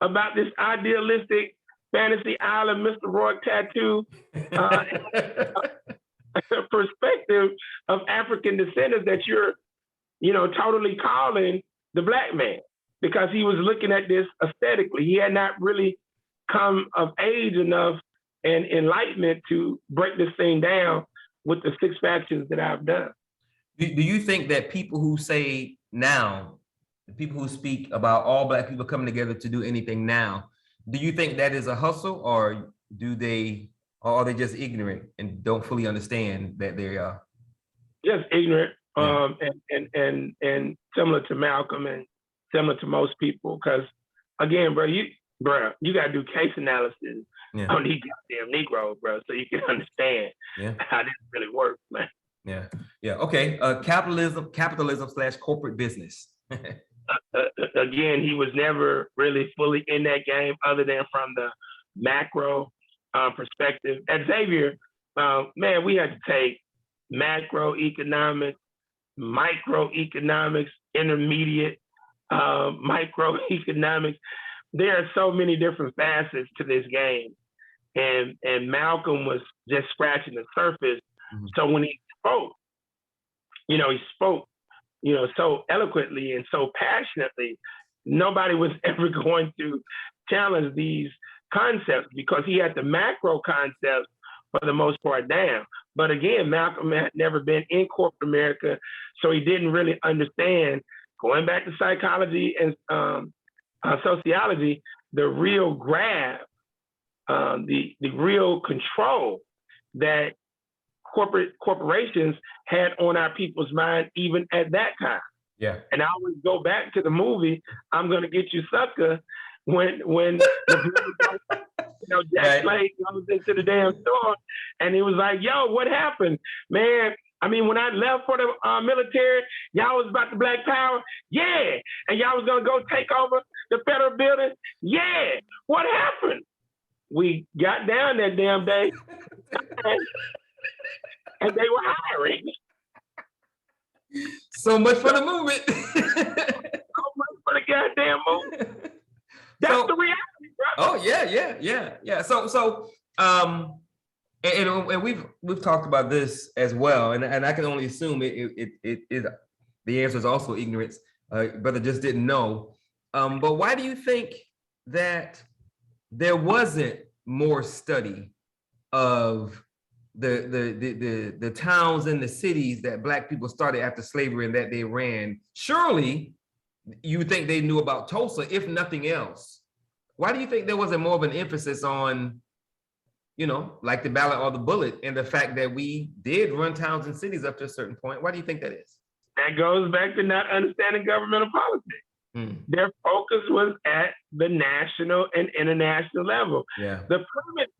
about this idealistic fantasy island, Mr. Rourke tattoo, perspective of African descendants that you're, totally calling the Black man, because he was looking at this aesthetically. He had not really come of age enough and enlightenment to break this thing down with the 6 factions that I've done. Do you think that people who say now, the people who speak about all Black people coming together to do anything now, do you think that is a hustle, or are they just ignorant and don't fully understand that they are? Just ignorant, and similar to Malcolm and similar to most people. Because again, bro, you got to do case analysis on these goddamn Negroes, bro, so you can understand how this really works, man. Yeah. Okay. Capitalism / corporate business. Again, he was never really fully in that game, other than from the macro perspective. At Xavier, man, we had to take macroeconomics, microeconomics, intermediate microeconomics. There are so many different facets to this game, and Malcolm was just scratching the surface. So when he spoke, so eloquently and so passionately, nobody was ever going to challenge these concepts, because he had the macro concepts for the most part down. But again, Malcolm had never been in corporate America, so he didn't really understand, going back to psychology and sociology, the real grab, the real control that corporations had on our people's mind, even at that time. Yeah. And I always go back to the movie "I'm Gonna Get You, Sucker," when Jack Slade goes into the damn store and he was like, "Yo, what happened, man? I mean, when I left for the military, y'all was about the Black Power, yeah, and y'all was gonna go take over the federal building, yeah. What happened? We got down that damn day." And they were hiring. So much for the movement. So much for the goddamn movement. That's the reality, bro. Oh yeah. So and we've talked about this as well, and I can only assume the answer is also ignorance. Brother just didn't know. But why do you think that there wasn't more study of the towns and the cities that Black people started after slavery and that they ran? Surely you would think they knew about Tulsa, if nothing else. Why do you think there wasn't more of an emphasis on, like the ballot or the bullet, and the fact that we did run towns and cities up to a certain point? Why do you think that is? That goes back to not understanding governmental politics. Their focus was at the national and international level. Yeah. The premise,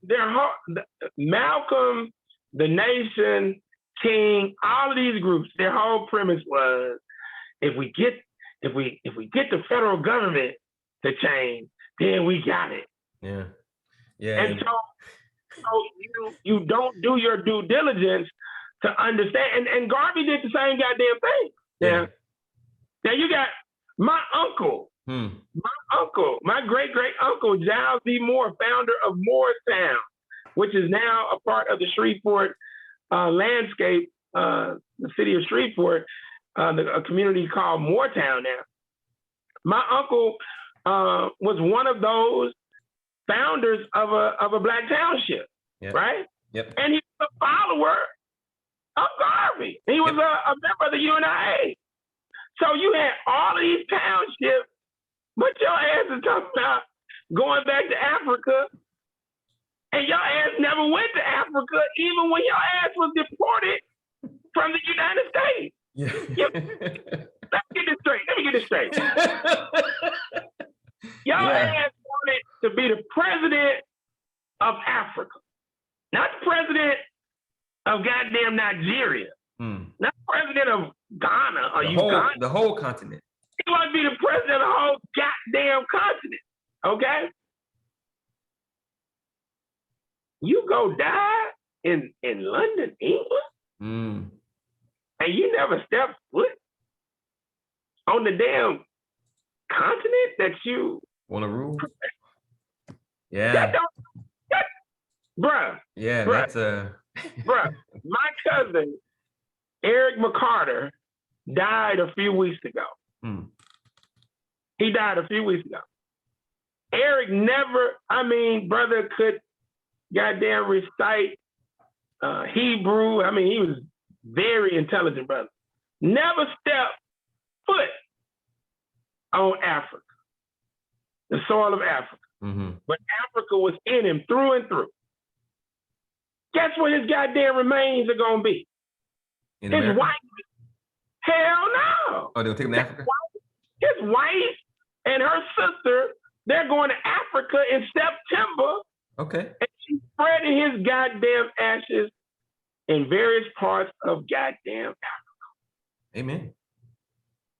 Malcolm, the Nation, King, all of these groups, their whole premise was, if we get the federal government to change, then we got it. Yeah. And so you don't do your due diligence to understand. And Garvey did the same goddamn thing. Yeah. Now you got my uncle, my great uncle, Giles D. Moore, founder of Moorestown, which is now a part of the Shreveport landscape, the city of Shreveport, a community called Mooretown now. My uncle was one of those founders of a Black township, right? Yep. And he was a follower of Garvey. He was a member of the UNIA. So you had all of these townships, but your ass is talking about going back to Africa, and your ass never went to Africa, even when your ass was deported from the United States. Let me get this straight. Your ass wanted to be the president of Africa, not the president goddamn Nigeria. Mm. Not president of Ghana or Uganda. The whole continent. He want to be the president of the whole goddamn continent. Okay? You go die in London, England, and you never step foot on the damn continent that you want to rule. Yeah. Bruh. Yeah, bruh, that's bruh. My cousin, Eric McCarter, died a few weeks ago. He died a few weeks ago. Eric never, brother could goddamn recite Hebrew. He was very intelligent, brother. Never stepped foot on Africa, the soil of Africa. But Africa was in him through and through. Guess where his goddamn remains are gonna be? In his America? Wife. Hell no. Oh, they'll take him to Africa? His wife and her sister, they're going to Africa in September. Okay. And she's spreading his goddamn ashes in various parts of goddamn Africa. Amen.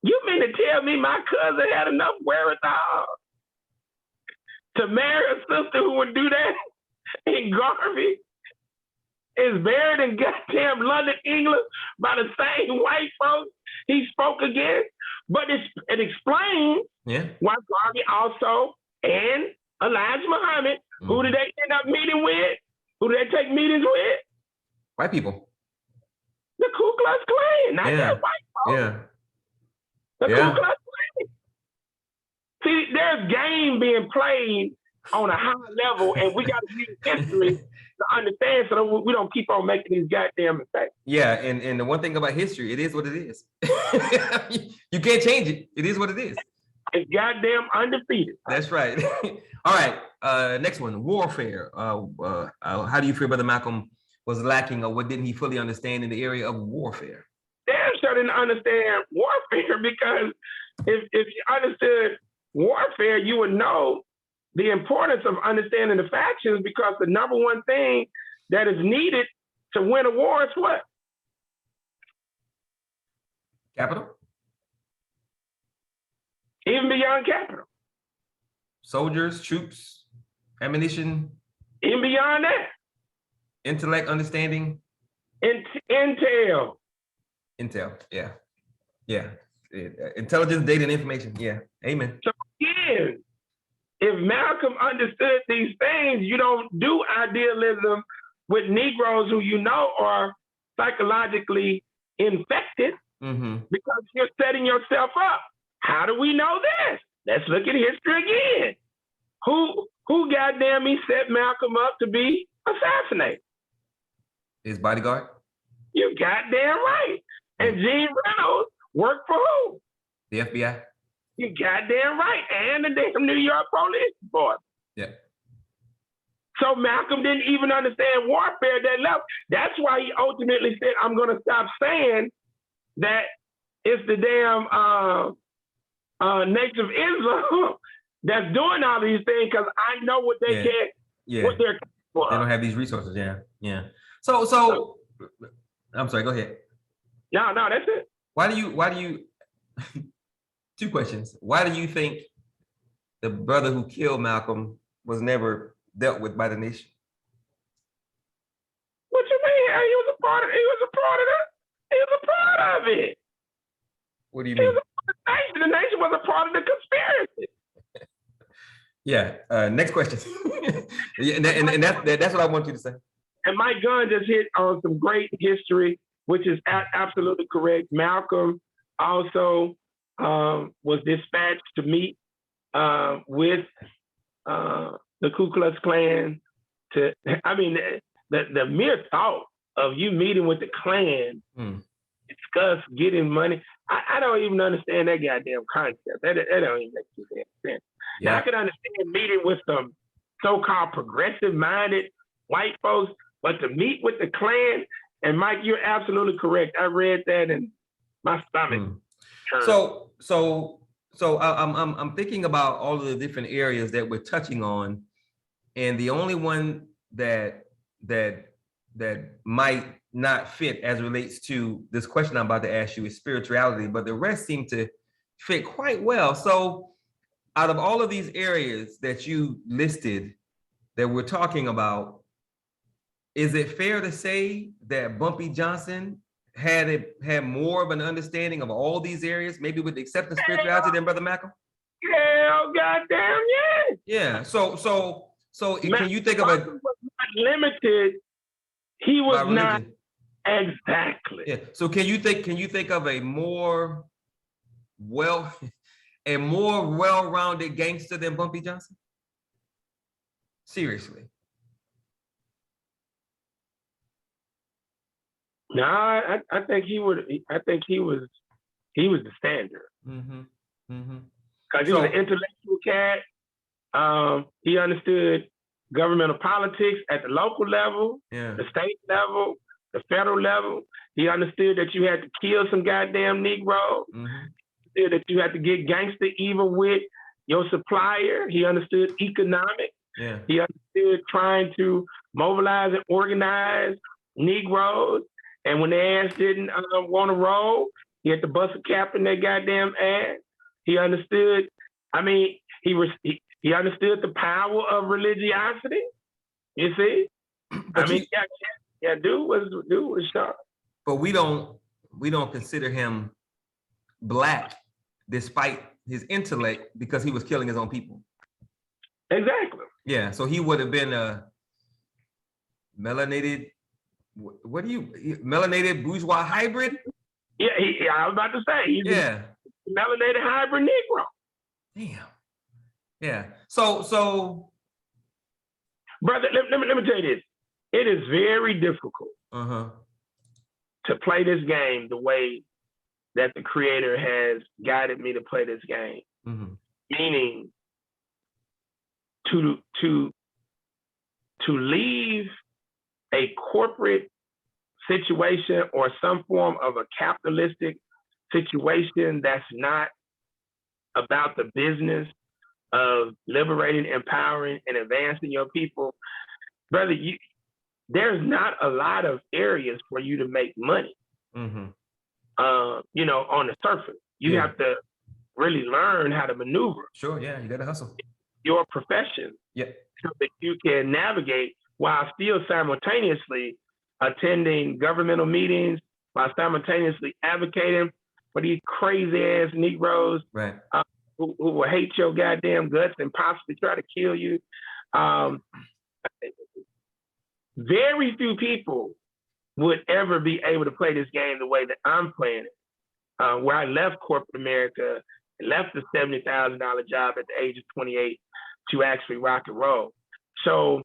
You mean to tell me my cousin had enough wherewithal to marry a sister who would do that in Garvey? Is buried in goddamn London, England by the same white folks he spoke against. But it explains why Garvey also and Elijah Muhammad, who did they end up meeting with? Who did they take meetings with? White people. The Ku Klux Klan, not that white folks. Yeah. The Ku Klux Klan. See, there's game being played on a high level, and we got to use history to understand so that we don't keep on making these goddamn mistakes. Yeah, and the one thing about history, it is what it is. You can't change it. It is what it is. It's goddamn undefeated. That's right. All right, next one, warfare. How do you feel Brother Malcolm was lacking, or what didn't he fully understand in the area of warfare? Damn sure didn't understand warfare, because if you understood warfare, you would know the importance of understanding the factions, because the number one thing that is needed to win a war is what? Capital? Even beyond capital. Soldiers, troops, ammunition. Even beyond that. Intellect, understanding. Intel. Yeah. Intelligence, data, and information. Yeah. Amen. So again, if Malcolm understood these things, you don't do idealism with Negroes who you know are psychologically infected, because you're setting yourself up. How do we know this? Let's look at history again. Who goddamn me set Malcolm up to be assassinated? His bodyguard? You goddamn right. And Gene Reynolds worked for who? The FBI? You goddamn right. And the damn New York police force. Yeah. So Malcolm didn't even understand warfare at that level. That's why he ultimately said, I'm going to stop saying that it's the damn Nation of Islam that's doing all these things, because I know what they get, what they're for. They don't have these resources. Yeah. So I'm sorry, go ahead. No, that's it. Why do you two questions. Why do you think the brother who killed Malcolm was never dealt with by the nation? What you mean? He was a part of it. What do you mean? He was a part of the nation. The nation was a part of the conspiracy. Yeah. Next question. and that's what I want you to say. And Mike Gunn just hit on some great history, which is absolutely correct. Malcolm also was dispatched to meet with the Ku Klux Klan. The mere thought of you meeting with the Klan, discuss getting money. I don't even understand that goddamn concept. That don't even make any damn sense. Yeah. Now, I can understand meeting with some so-called progressive-minded white folks, but to meet with the Klan, and Mike, you're absolutely correct. I read that and my stomach turned. So I'm thinking about all of the different areas that we're touching on, and the only one that that might not fit as relates to this question I'm about to ask you is spirituality, but the rest seem to fit quite well. So out of all of these areas that you listed that we're talking about, is it fair to say that Bumpy Johnson had more of an understanding of all these areas, maybe with the exception of spirituality, than Brother Malcolm? Hell, goddamn, yeah. Yeah. So can you think of a was not limited? He was not exactly. Yeah. So can you think of a more well-rounded gangster than Bumpy Johnson? Seriously. No, I think he would. I think he was the standard. Because he was an intellectual cat. He understood governmental politics at the local level, the state level, the federal level. He understood that you had to kill some goddamn Negroes. He understood that you had to get gangster even with your supplier. He understood economics. He understood trying to mobilize and organize Negroes. And when their ass didn't want to roll, he had to bust a cap in their goddamn ass. He understood. I mean, he understood the power of religiosity. You see, dude was sharp. But we don't consider him black, despite his intellect, because he was killing his own people. Exactly. Yeah. So he would have been a melanated. Melanated bourgeois hybrid? Yeah, I was about to say. He's a melanated hybrid Negro. Damn. Yeah. So brother, let me tell you this. It is very difficult to play this game the way that the creator has guided me to play this game. Meaning to leave a corporate situation or some form of a capitalistic situation that's not about the business of liberating, empowering, and advancing your people. Brother, there's not a lot of areas for you to make money. On the surface. You have to really learn how to maneuver. Sure, yeah, you gotta hustle. Your profession. So that you can navigate while still simultaneously attending governmental meetings, while simultaneously advocating for these crazy ass Negroes who will hate your goddamn guts and possibly try to kill you. Very few people would ever be able to play this game the way that I'm playing it. Where I left corporate America, left the $70,000 job at the age of 28 to actually rock and roll. So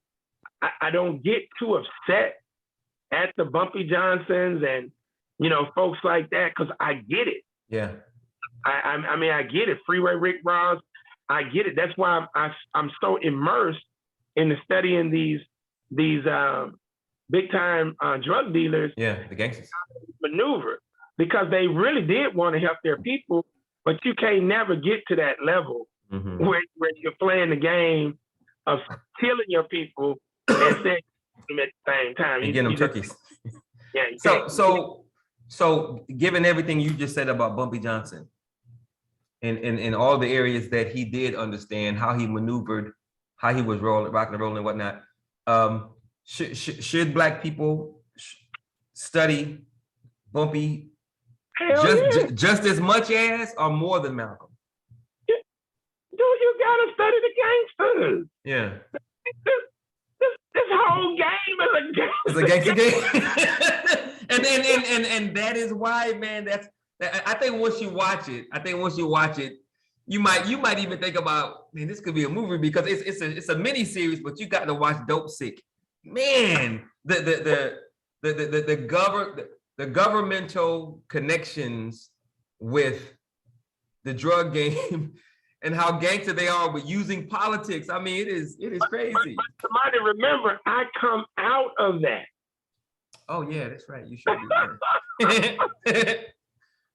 I don't get too upset at the Bumpy Johnsons and, folks like that, because I get it. Yeah. I mean, I get it. Freeway Rick Ross, I get it. That's why I'm so immersed in the studying these big time drug dealers. Yeah, the gangsters. Maneuver, because they really did want to help their people, but you can't never get to that level where you're playing the game of killing your people and saying them at the same time. And getting them turkeys. Yeah. So given everything you just said about Bumpy Johnson and all the areas that he did understand, how he maneuvered, how he was rocking and rolling and whatnot, should Black people study Bumpy just as much as or more than Malcolm? Dude, you gotta study the gangsters. Yeah. This whole game is a game. It's a gangster game. and that is why, man, I think once you watch it, you might even think about, man, this could be a movie, because it's a mini series, but you got to watch Dope Sick. Man, the governmental connections with the drug game and how gangster they are with using politics. I mean, it is crazy. But somebody remember, I come out of that. Oh yeah, that's right. You should be.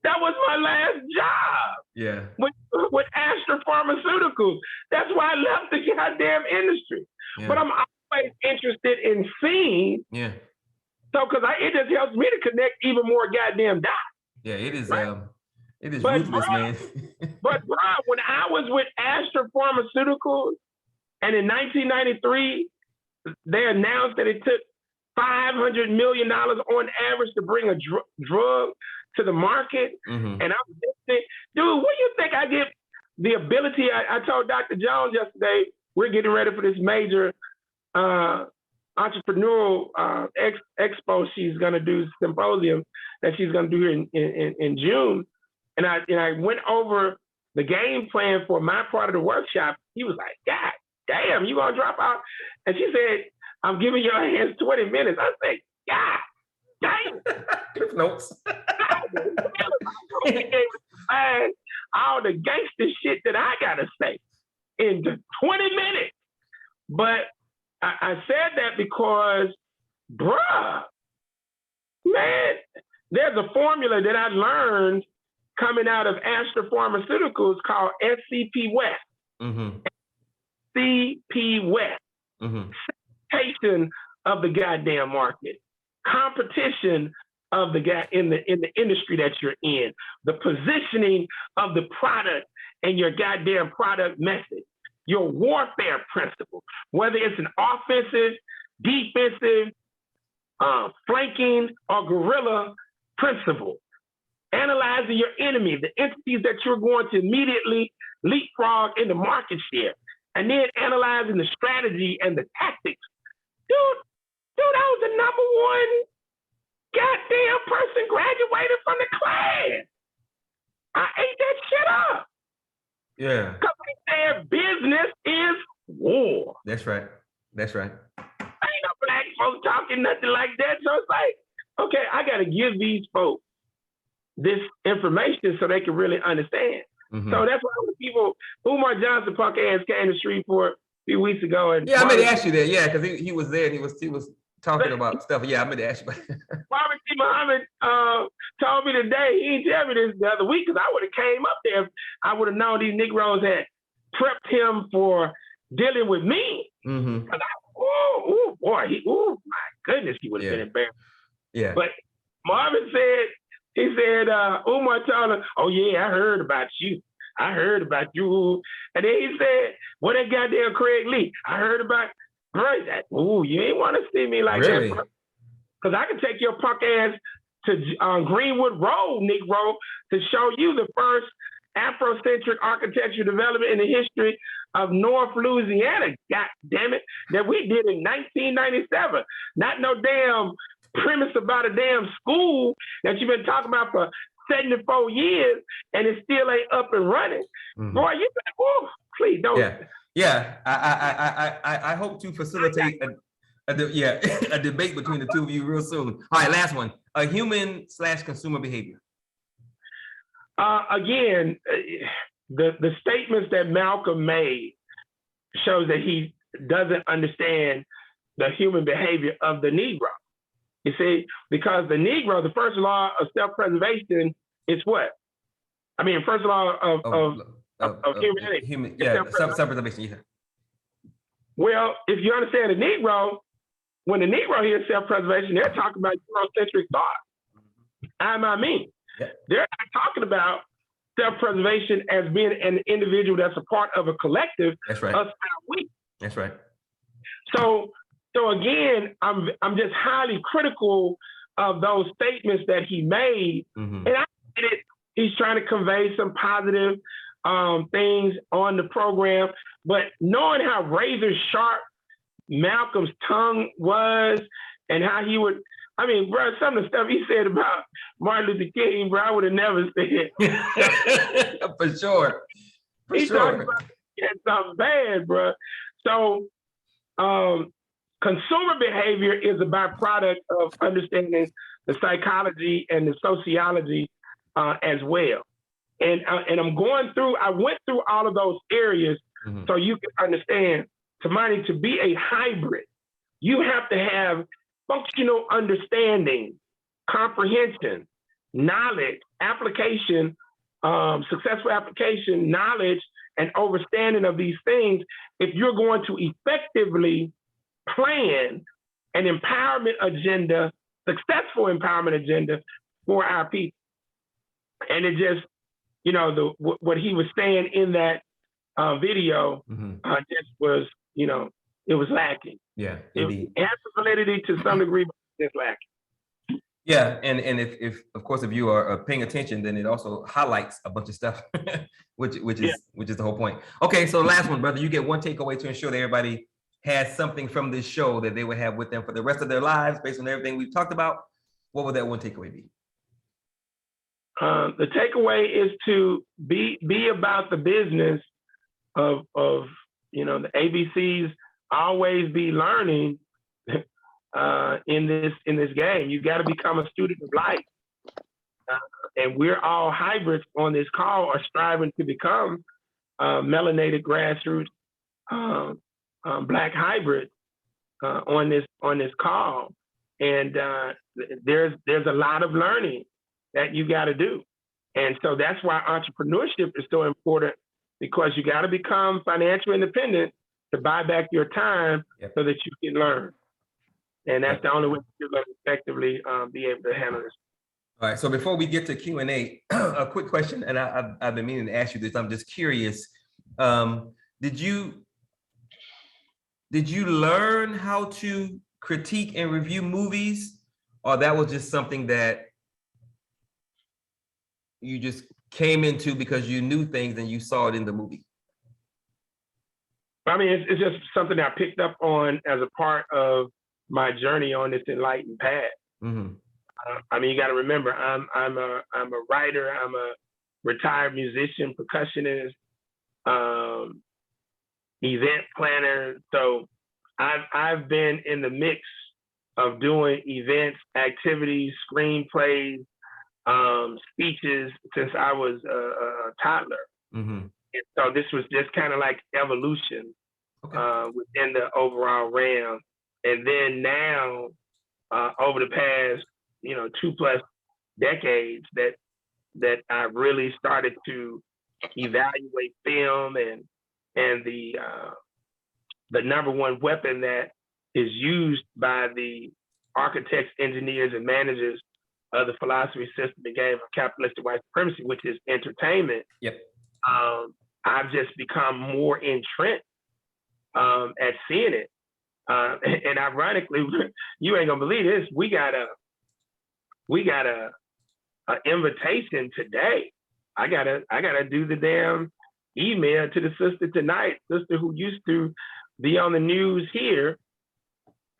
That was my last job. Yeah. With Astra Pharmaceuticals. That's why I left the goddamn industry. Yeah. But I'm always interested in seeing So, because it just helps me to connect even more goddamn dots. Yeah, it is. Right? It is But, ruthless, man. But bro, when I was with Astra Pharmaceuticals, and in 1993, they announced that it took $500 million on average to bring a drug to the market. Mm-hmm. And I'm listening, dude, what do you think I get the ability? I told Dr. Jones yesterday, we're getting ready for this major entrepreneurial expo she's going to do, symposium that she's going to do here in June. And I went over the game plan for my part of the workshop. He was like, God damn, you going to drop out? And she said, I'm giving your hands 20 minutes. I said, God damn. Cliff notes. All the gangster shit that I got to say in 20 minutes. But I said that because, bruh, man, there's a formula that I learned coming out of Astra Pharmaceuticals called SCP West. Mm-hmm. CP West. Mm-hmm. Segmentation of the goddamn market. Competition of the in the industry that you're in. The positioning of the product and your goddamn product message. Your warfare principle, whether it's an offensive, defensive, flanking, or guerrilla principle. Analyzing your enemy, the entities that you're going to immediately leapfrog into market share, and then analyzing the strategy and the tactics. Dude, I was the number one goddamn person graduated from the class. I ate that shit up. Yeah. Because their business is war. That's right. That's right. Ain't no black folks talking nothing like that. So it's like, okay, I got to give these folks this information so they can really understand. Mm-hmm. So that's why when people, Umar Johnson punk ass came to Shreveport a few weeks ago. And yeah, I meant to ask you that. Yeah, because he was there and he was talking about stuff. Yeah, I meant to ask you. Robert T. Muhammad told me today, he didn't tell me this the other week, because I would have came up there if I would have known these Negroes had prepped him for dealing with me. Mm-hmm. Boy, my goodness, he would have been embarrassed. Yeah. But Marvin said, Umar told him, oh yeah, I heard about you. I heard about you. And then he said, what that goddamn Craig Lee? I heard about, bro, you ain't want to see me like really? that, bro. Because I can take your punk ass to Greenwood Road, Negro, to show you the first Afrocentric architecture development in the history of North Louisiana, god damn it, that we did in 1997. Not no damn premise about a damn school that you've been talking about for 74 years and it still ain't up and running. Mm-hmm. Boy, you better, please don't. Yeah. I hope to facilitate a debate between the two of you real soon. All right, last one. Human/consumer behavior. Again, the statements that Malcolm made shows that he doesn't understand the human behavior of the Negro. You see, because the Negro, the first law of self-preservation is what? I mean, first law of humanity. Self-preservation. Yeah. Well, if you understand the Negro, when the Negro hears self-preservation, they're talking about Eurocentric thought. I mean, they're not talking about self-preservation as being an individual that's a part of a collective. That's right. Us and we. That's right. So again, I'm just highly critical of those statements that he made, and I get it. He's trying to convey some positive things on the program, but knowing how razor sharp Malcolm's tongue was and how he would, I mean, bro, some of the stuff he said about Martin Luther King, bro, I would have never said. For sure. He talked about something bad, bro. So consumer behavior is a byproduct of understanding the psychology and the sociology as well. And I went through all of those areas so you can understand, Tamani, to be a hybrid, you have to have functional understanding, comprehension, knowledge, application, successful application, knowledge, and understanding of these things if you're going to effectively plan an empowerment agenda successful empowerment agenda for our people. And it just, you know, what he was saying in that video just was, you know, it was lacking. Yeah, it has some validity to some degree, but it's lacking. Yeah, and if of course if you are paying attention, then it also highlights a bunch of stuff, which is the whole point. Okay, so last one, brother, you get one takeaway to ensure that everybody has something from this show that they would have with them for the rest of their lives based on everything we've talked about. What would that one takeaway be? The takeaway is to be about the business of you know, the ABCs. Always be learning in this game. You got to become a student of life, and we're all hybrids on this call are striving to become melanated grassroots Black hybrids on this call. And there's a lot of learning that you got to do, and so that's why entrepreneurship is so important, because you got to become financially independent to buy back your time so that you can learn. And that's the only way you're going to effectively be able to handle this. All right, so before we get to Q&A, a quick question, and I've been meaning to ask you this, I'm just curious. Did you learn how to critique and review movies, or that was just something that you just came into because you knew things and you saw it in the movie? I mean, it's just something that I picked up on as a part of my journey on this enlightened path. I mean, you got to remember, I'm a writer, I'm a retired musician, percussionist, event planner. So I've been in the mix of doing events, activities, screenplays, speeches since I was a toddler. And so this was just kind of like evolution within the overall realm. And then now, over the past, 2+ decades, that I really started to evaluate film and the number one weapon that is used by the architects, engineers, and managers of the philosophy, system, and game of capitalistic white supremacy, which is entertainment. I've just become more entrenched at seeing it. And ironically, you ain't gonna believe this. We got a invitation today. I gotta do the damn email to the sister tonight, sister who used to be on the news here.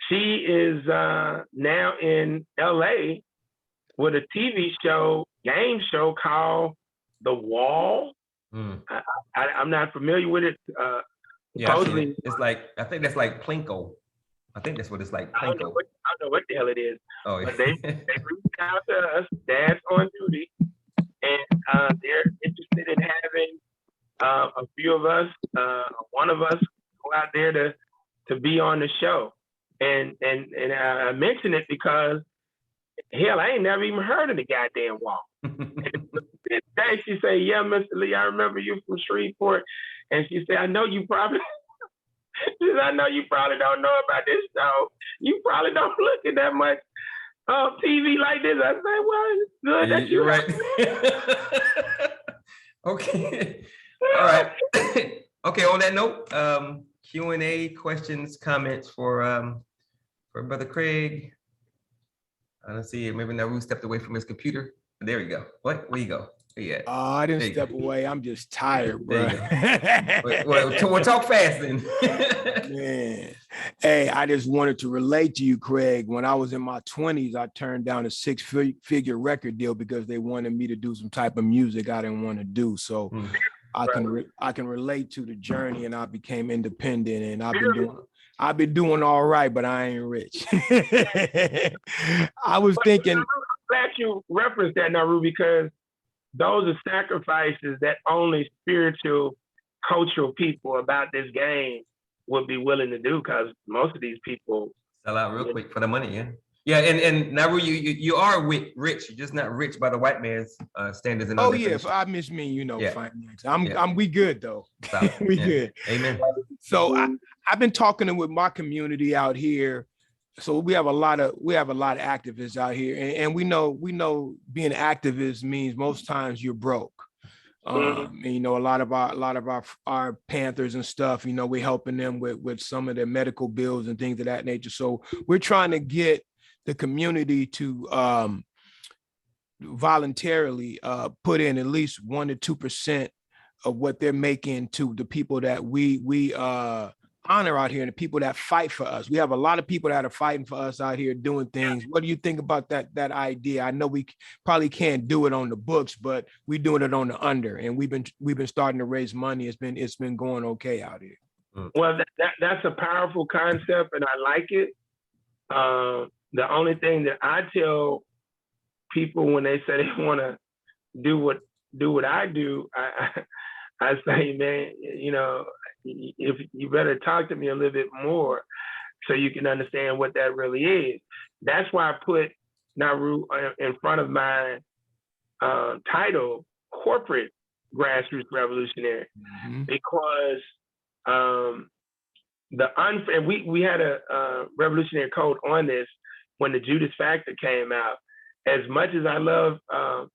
She is now in LA with a TV show, game show called The Wall. I'm not familiar with it. Supposedly, it's like, I think that's like Plinko. I think that's what it's like. I don't know what the hell it is. Oh, yeah. But they reached out to us, Dad's on duty, and they're interested in having a few of us, one of us, go out there to be on the show. And I mention it because, hell, I ain't never even heard of the goddamn Wall. And she said, "Yeah, Mr. Lee, I remember you from Shreveport." And she said, I know you probably don't know about this show. You probably don't look at that much TV like this. I said, well, it's good that you're right. Okay. All right. Okay, on that note, Q&A, questions, comments for Brother Craig. Let's see, maybe Naru stepped away from his computer. There we go. Where you go? Yeah. I didn't step away. I'm just tired, bro. We'll talk fast then. Man. Hey, I just wanted to relate to you, Craig. When I was in my 20s, I turned down a 6-figure record deal because they wanted me to do some type of music I didn't want to do. So I can relate to the journey, and I became independent, and I've been doing all right, but I ain't rich. I was thinking. I'm glad you referenced that, Naru, because those are sacrifices that only spiritual, cultural people about this game would be willing to do, because most of these people sell out real quick for the money. Yeah. And Naru, you are rich. You're just not rich by the white man's standards. And oh yeah, I miss me, finance. We good though. We good. Amen. So I've been talking with my community out here, So we have a lot of activists out here, and we know being activist means most times you're broke. And, you know, a lot of our Panthers and stuff, you know, we're helping them with some of their medical bills and things of that nature. So we're trying to get the community to voluntarily put in at least 1 to 2% of what they're making to the people that we honor out here and the people that fight for us. We have a lot of people that are fighting for us out here doing things. What do you think about that idea? I know we probably can't do it on the books, but we're doing it on the under, and we've been starting to raise money. It's been going okay out here. Well, that's a powerful concept, and I like it. The only thing that I tell people when they say they want to do what I do, I say, man, you know, if you better talk to me a little bit more so you can understand what that really is. That's why I put Nauru in front of my title, corporate grassroots revolutionary, because we had a revolutionary code on this when the Judas Factor came out. As much as I love our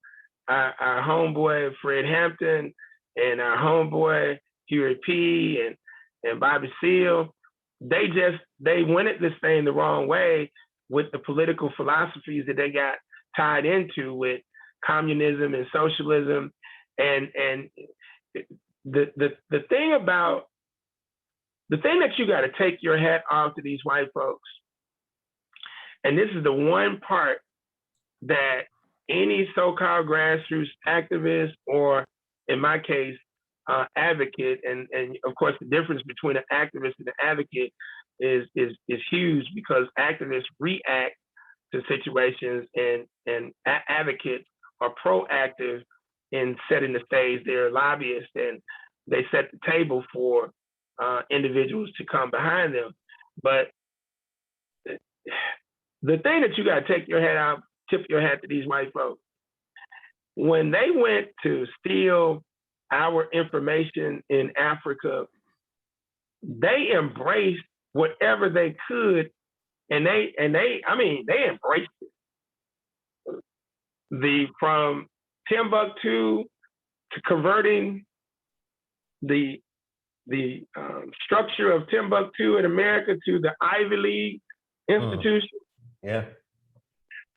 homeboy Fred Hampton and our homeboy Huey P and Bobby Seale, they went at this thing the wrong way with the political philosophies that they got tied into with communism and socialism. And the thing that you got to take your hat off to these white folks, and this is the one part that any so-called grassroots activist, or in my case, advocate, and of course the difference between an activist and an advocate is huge, because activists react to situations and advocates are proactive in setting the stage. They're lobbyists and they set the table for individuals to come behind them. But the thing that you got to tip your hat to these white folks. When they went to steal our information in Africa, they embraced whatever they could, and they embraced it. From Timbuktu to converting the structure of Timbuktu in America to the Ivy League institution. Yeah.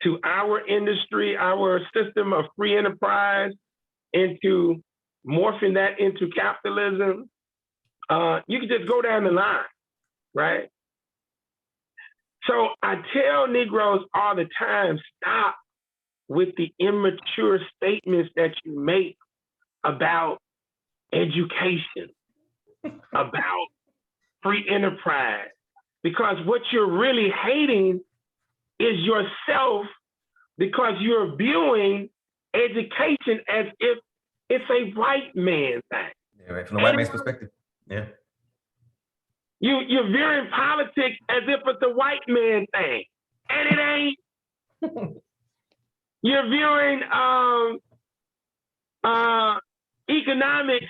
To our industry, our system of free enterprise, into morphing that into capitalism. You can just go down the line, right? So I tell Negroes all the time, stop with the immature statements that you make about education, about free enterprise, because what you're really hating is yourself, because you're viewing education as if it's a white man thing. Yeah, right. From the white man's perspective. Yeah. You're viewing politics as if it's a white man thing, and it ain't. You're viewing economics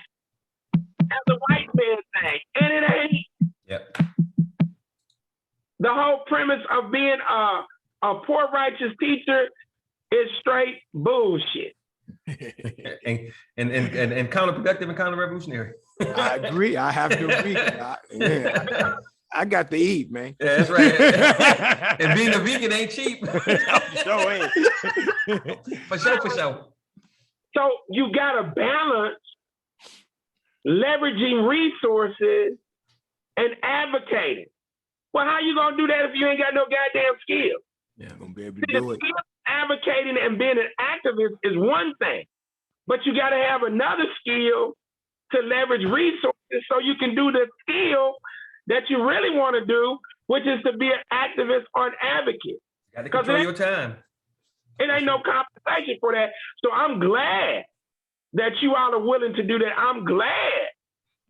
as a white man thing, and it ain't. Yep. The whole premise of being a poor righteous teacher is straight bullshit. and counterproductive and counter-revolutionary. I agree. I have to agree. I got to eat, man. Yeah, that's right. And being a vegan ain't cheap. So ain't. For sure. So you got to balance leveraging resources and advocating. Well, how you gonna do that if you ain't got no goddamn skill? Yeah, I'm gonna be able to do it. Advocating and being an activist is one thing, but you got to have another skill to leverage resources so you can do the skill that you really want to do, which is to be an activist or an advocate. You got to control your time. It ain't no compensation for that. So I'm glad that you all are willing to do that. I'm glad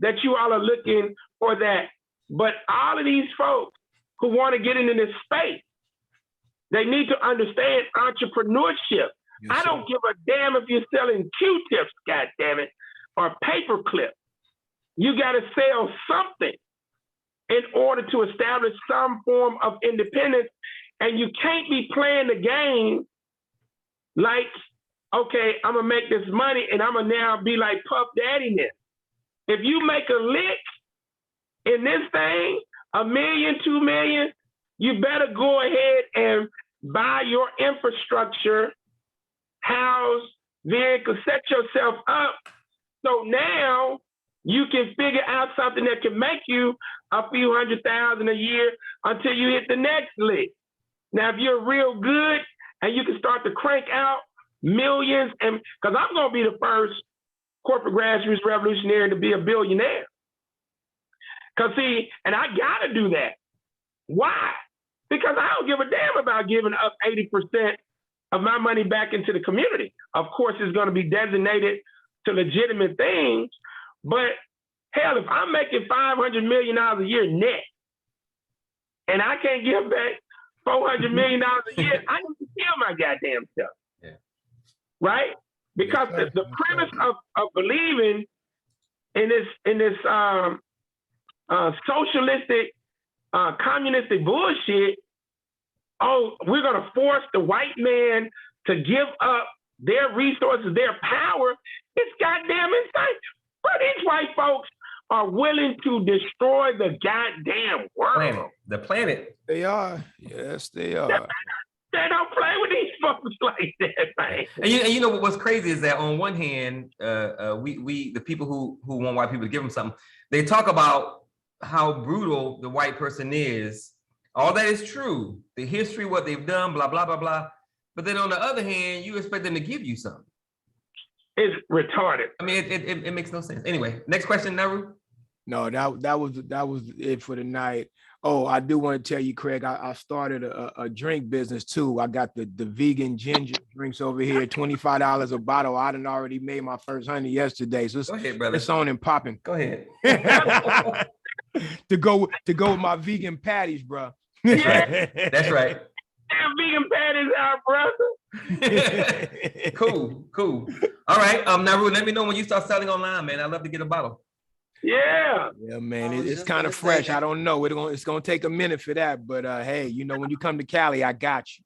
that you all are looking for that. But all of these folks who want to get into this space, they need to understand entrepreneurship. Yes, I don't give a damn if you're selling Q-tips, goddammit, or paper clips. You got to sell something. in order to establish some form of independence. And you can't be playing the game like, okay, I'm gonna make this money and I'm gonna now be like Puff Daddy now. If you make a lick in this thing, $1 million, $2 million, you better go ahead and buy your infrastructure, house, vehicle, set yourself up. So now you can figure out something that can make you a few $100,000 a year until you hit the next lick. Now, if you're real good and you can start to crank out millions, and because I'm going to be the first corporate grassroots revolutionary to be a billionaire. Because see, and I got to do that. Why? Because I don't give a damn about giving up 80% of my money back into the community. Of course, it's going to be designated to legitimate things, but hell, if I'm making $500 million a year net, and I can't give back $400 million a year, I need to kill my goddamn stuff. Yeah. Right? Because the premise of believing in this socialistic, communistic bullshit, oh, we're gonna force the white man to give up their resources, their power, it's goddamn insane. But these white folks are willing to destroy the goddamn world. The planet. They are. Yes, they are. They don't play with these folks like that, man. And you know what's crazy is that on one hand, we the people who want white people to give them something, they talk about how brutal the white person is. All that is true. The history, what they've done, blah, blah, blah, blah. But then on the other hand, you expect them to give you something. It's retarded. I mean, it makes no sense. Anyway, next question, Naru. No, that was it for the night. Oh, I do want to tell you, Craig, I started a drink business too. I got the vegan ginger drinks over here, $25 a bottle. I done already made my first honey yesterday. So Go ahead, brother. it's on and popping. Go ahead. to go with my vegan patties, bro. Yeah. That's right. Damn vegan patties out, brother. Cool. All right. Naru, let me know when you start selling online, man. I'd love to get a bottle. Yeah. Yeah, man, I was it's just kind gonna of say fresh. that. I don't know. It's gonna take a minute for that, but hey, you know, when you come to Cali, I got you.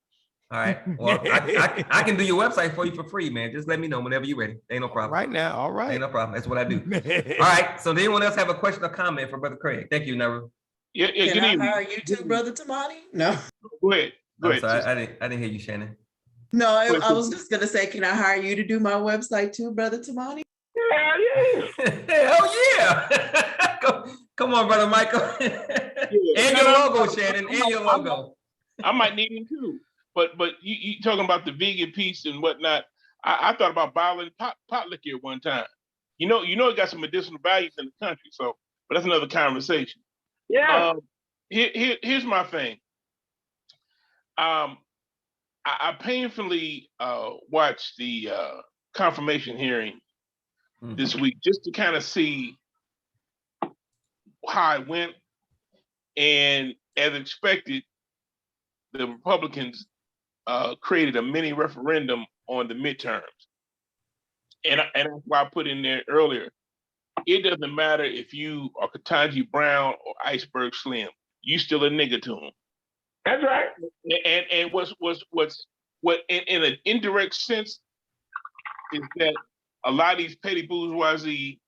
All right. Well, I can do your website for you for free, man. Just let me know whenever you're ready. Ain't no problem. Right now, all right. Ain't no problem. That's what I do. All right. So, does anyone else have a question or comment for Brother Craig? Thank you, Naru. Can I hire you too, Brother Tamani? No. Go ahead. I'm sorry, I didn't hear you, Shannon. No, I was just gonna say, can I hire you to do my website too, Brother Tamani? Hell yeah. Hell yeah. Come on, Brother Michael. And your logo, Shannon. And your logo. I might need him too. But you talking about the vegan piece and whatnot. I thought about bottling pot liquor at one time. You know, it got some medicinal values in the country. So, but that's another conversation. Yeah. Here's my thing. I painfully watched the confirmation hearing this week just to kind of see how it went. And as expected, the Republicans created a mini referendum on the midterms. And that's why I put in there earlier, it doesn't matter if you are Ketanji Brown or Iceberg Slim, you still a nigga to them. That's right. And what in an indirect sense is that a lot of these petty bourgeoisie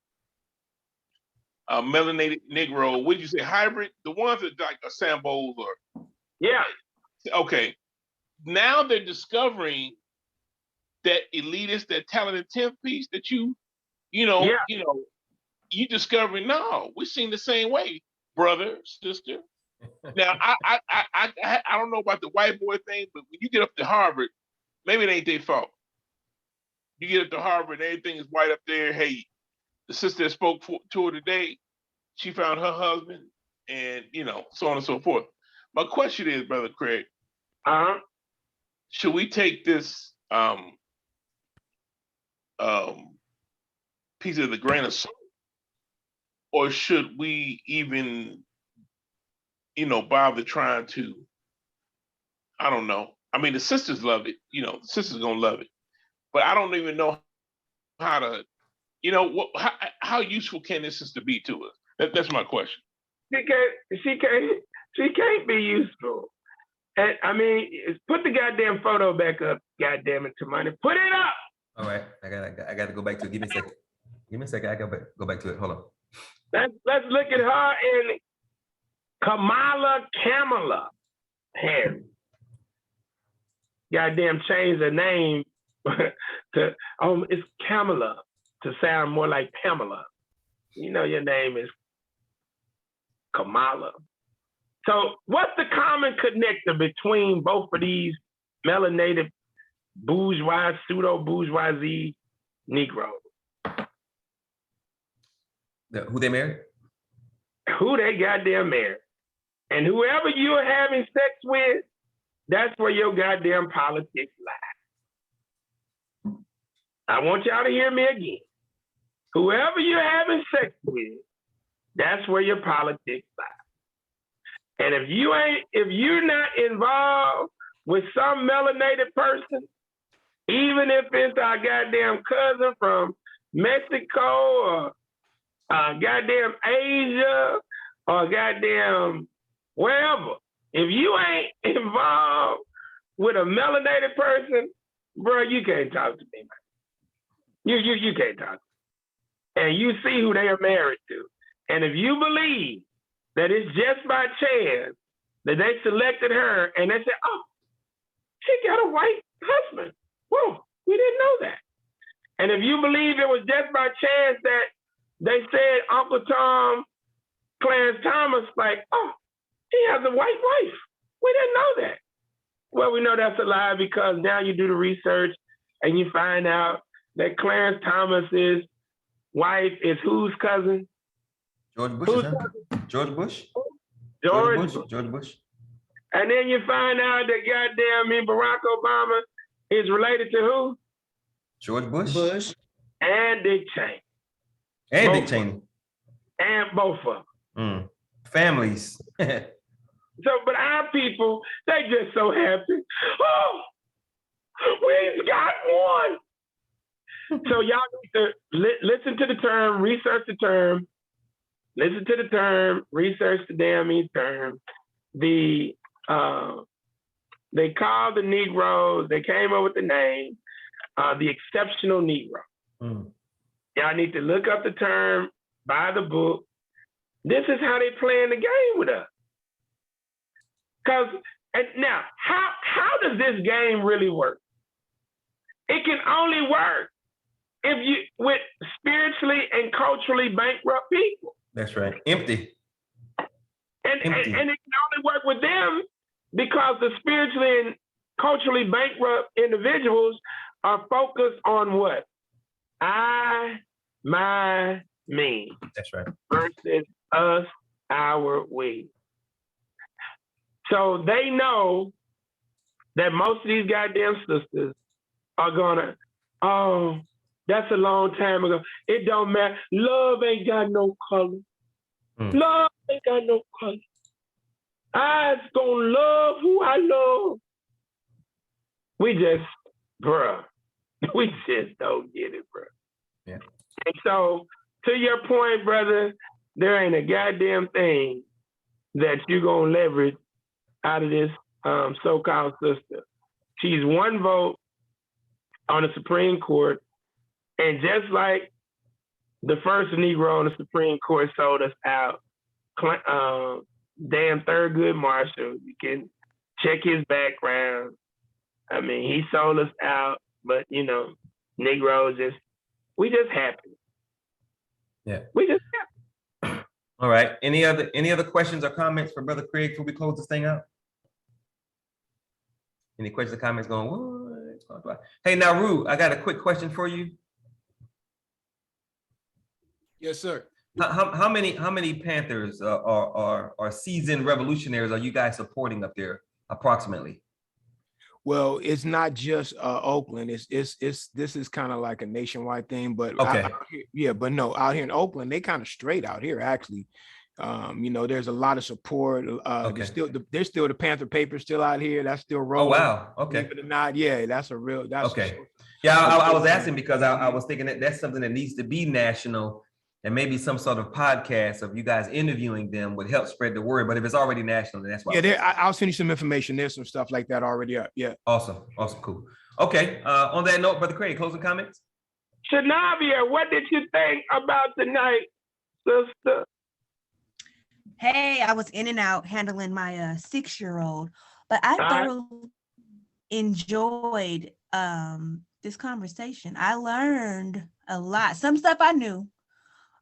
melanated Negro, would you say hybrid? The ones that like a Sambos or Yeah. okay. Now they're discovering that elitist, that talented 10th piece that you discovering, no, we're seeing the same way, brother, sister. Now, I don't know about the white boy thing, but when you get up to Harvard, maybe it ain't their fault. You get up to Harvard, and everything is white up there. Hey, the sister that spoke to her today, she found her husband, and so on and so forth. My question is, Brother Craig, should we take this piece of the grain of salt, or should we even bother trying to, I don't know. I mean, the sisters love it. The sisters gonna love it. But I don't even know how to, how useful can this sister be to us? That's my question. She can't be useful. And I mean, put the goddamn photo back up, goddamn it, Tamani. Put it up. All right, I gotta go back to it. Give me a second. Give me a second. I gotta go back to it. Hold on. Let's look at her and Kamala Harris. Goddamn changed her name to it's Kamala to sound more like Pamela. You know your name is Kamala. So what's the common connector between both of these melanated bourgeois, pseudo-bourgeoisie Negroes? Who they married? Who they goddamn married. And whoever you're having sex with, that's where your goddamn politics lie. I want y'all to hear me again. Whoever you're having sex with, that's where your politics lie. And if you're not involved with some melanated person, even if it's our goddamn cousin from Mexico or goddamn Asia or goddamn wherever, if you ain't involved with a melanated person, bro, you can't talk to me, man. You can't talk to me. And you see who they are married to. And if you believe that it's just by chance that they selected her and they said, oh, she got a white husband. Whoa, we didn't know that. And if you believe it was just by chance that they said Uncle Tom, Clarence Thomas, like, oh, he has a white wife. We didn't know that. Well, we know that's a lie because now you do the research and you find out that Clarence Thomas's wife is whose cousin? George Bush. George Bush. George Bush. And then you find out that goddamn Barack Obama is related to who? George Bush. And Dick Cheney. And Dick Cheney. And both of them. Families. So, but our people, they just so happy. Oh, we got one. So y'all need to listen to the term, research the term, listen to the term, research the damn term. They called the Negroes, they came up with the name, the exceptional Negro. Y'all need to look up the term, buy the book. This is how they playing the game with us. And now, how does this game really work? It can only work if you with spiritually and culturally bankrupt people. That's right. Empty. And it can only work with them because the spiritually and culturally bankrupt individuals are focused on what? I, my, me. That's right. Versus us, our, we. So they know that most of these goddamn sisters are gonna, oh, that's a long time ago. It don't matter. Love ain't got no color. Love ain't got no color. I's gonna love who I love. We just don't get it, bruh. Yeah. And so, to your point, brother, there ain't a goddamn thing that you're gonna leverage out of this so-called sister. She's one vote on the Supreme Court, and just like the first Negro on the Supreme Court sold us out, damn Thurgood Marshall, you can check his background. I mean, he sold us out, but you know, Negroes we just happy. Yeah. We just happy. All right. Any other questions or comments for Brother Craig before we close this thing out? Any questions or comments going, what? Hey, now, Rue, I got a quick question for you. Yes, sir. How many Panthers are seasoned revolutionaries are you guys supporting up there approximately? Well, it's not just Oakland. This is kind of like a nationwide thing, but okay. Out here in Oakland, they kind of straight out here actually. You know, there's a lot of support. Okay. There's still the Panther paper still out here. That's still rolling. Oh wow. Okay. Believe it or not, yeah, that's okay. Yeah, I was asking because I was thinking that's something that needs to be national, and maybe some sort of podcast of you guys interviewing them would help spread the word. But if it's already national, then that's why. Yeah, I'll send you some information. There's some stuff like that already up. Yeah. Awesome, cool. Okay, on that note, Brother Craig, closing comments? Shanavia, what did you think about tonight, sister? Hey, I was in and out handling my 6-year-old, but I thoroughly enjoyed this conversation. I learned a lot. Some stuff I knew,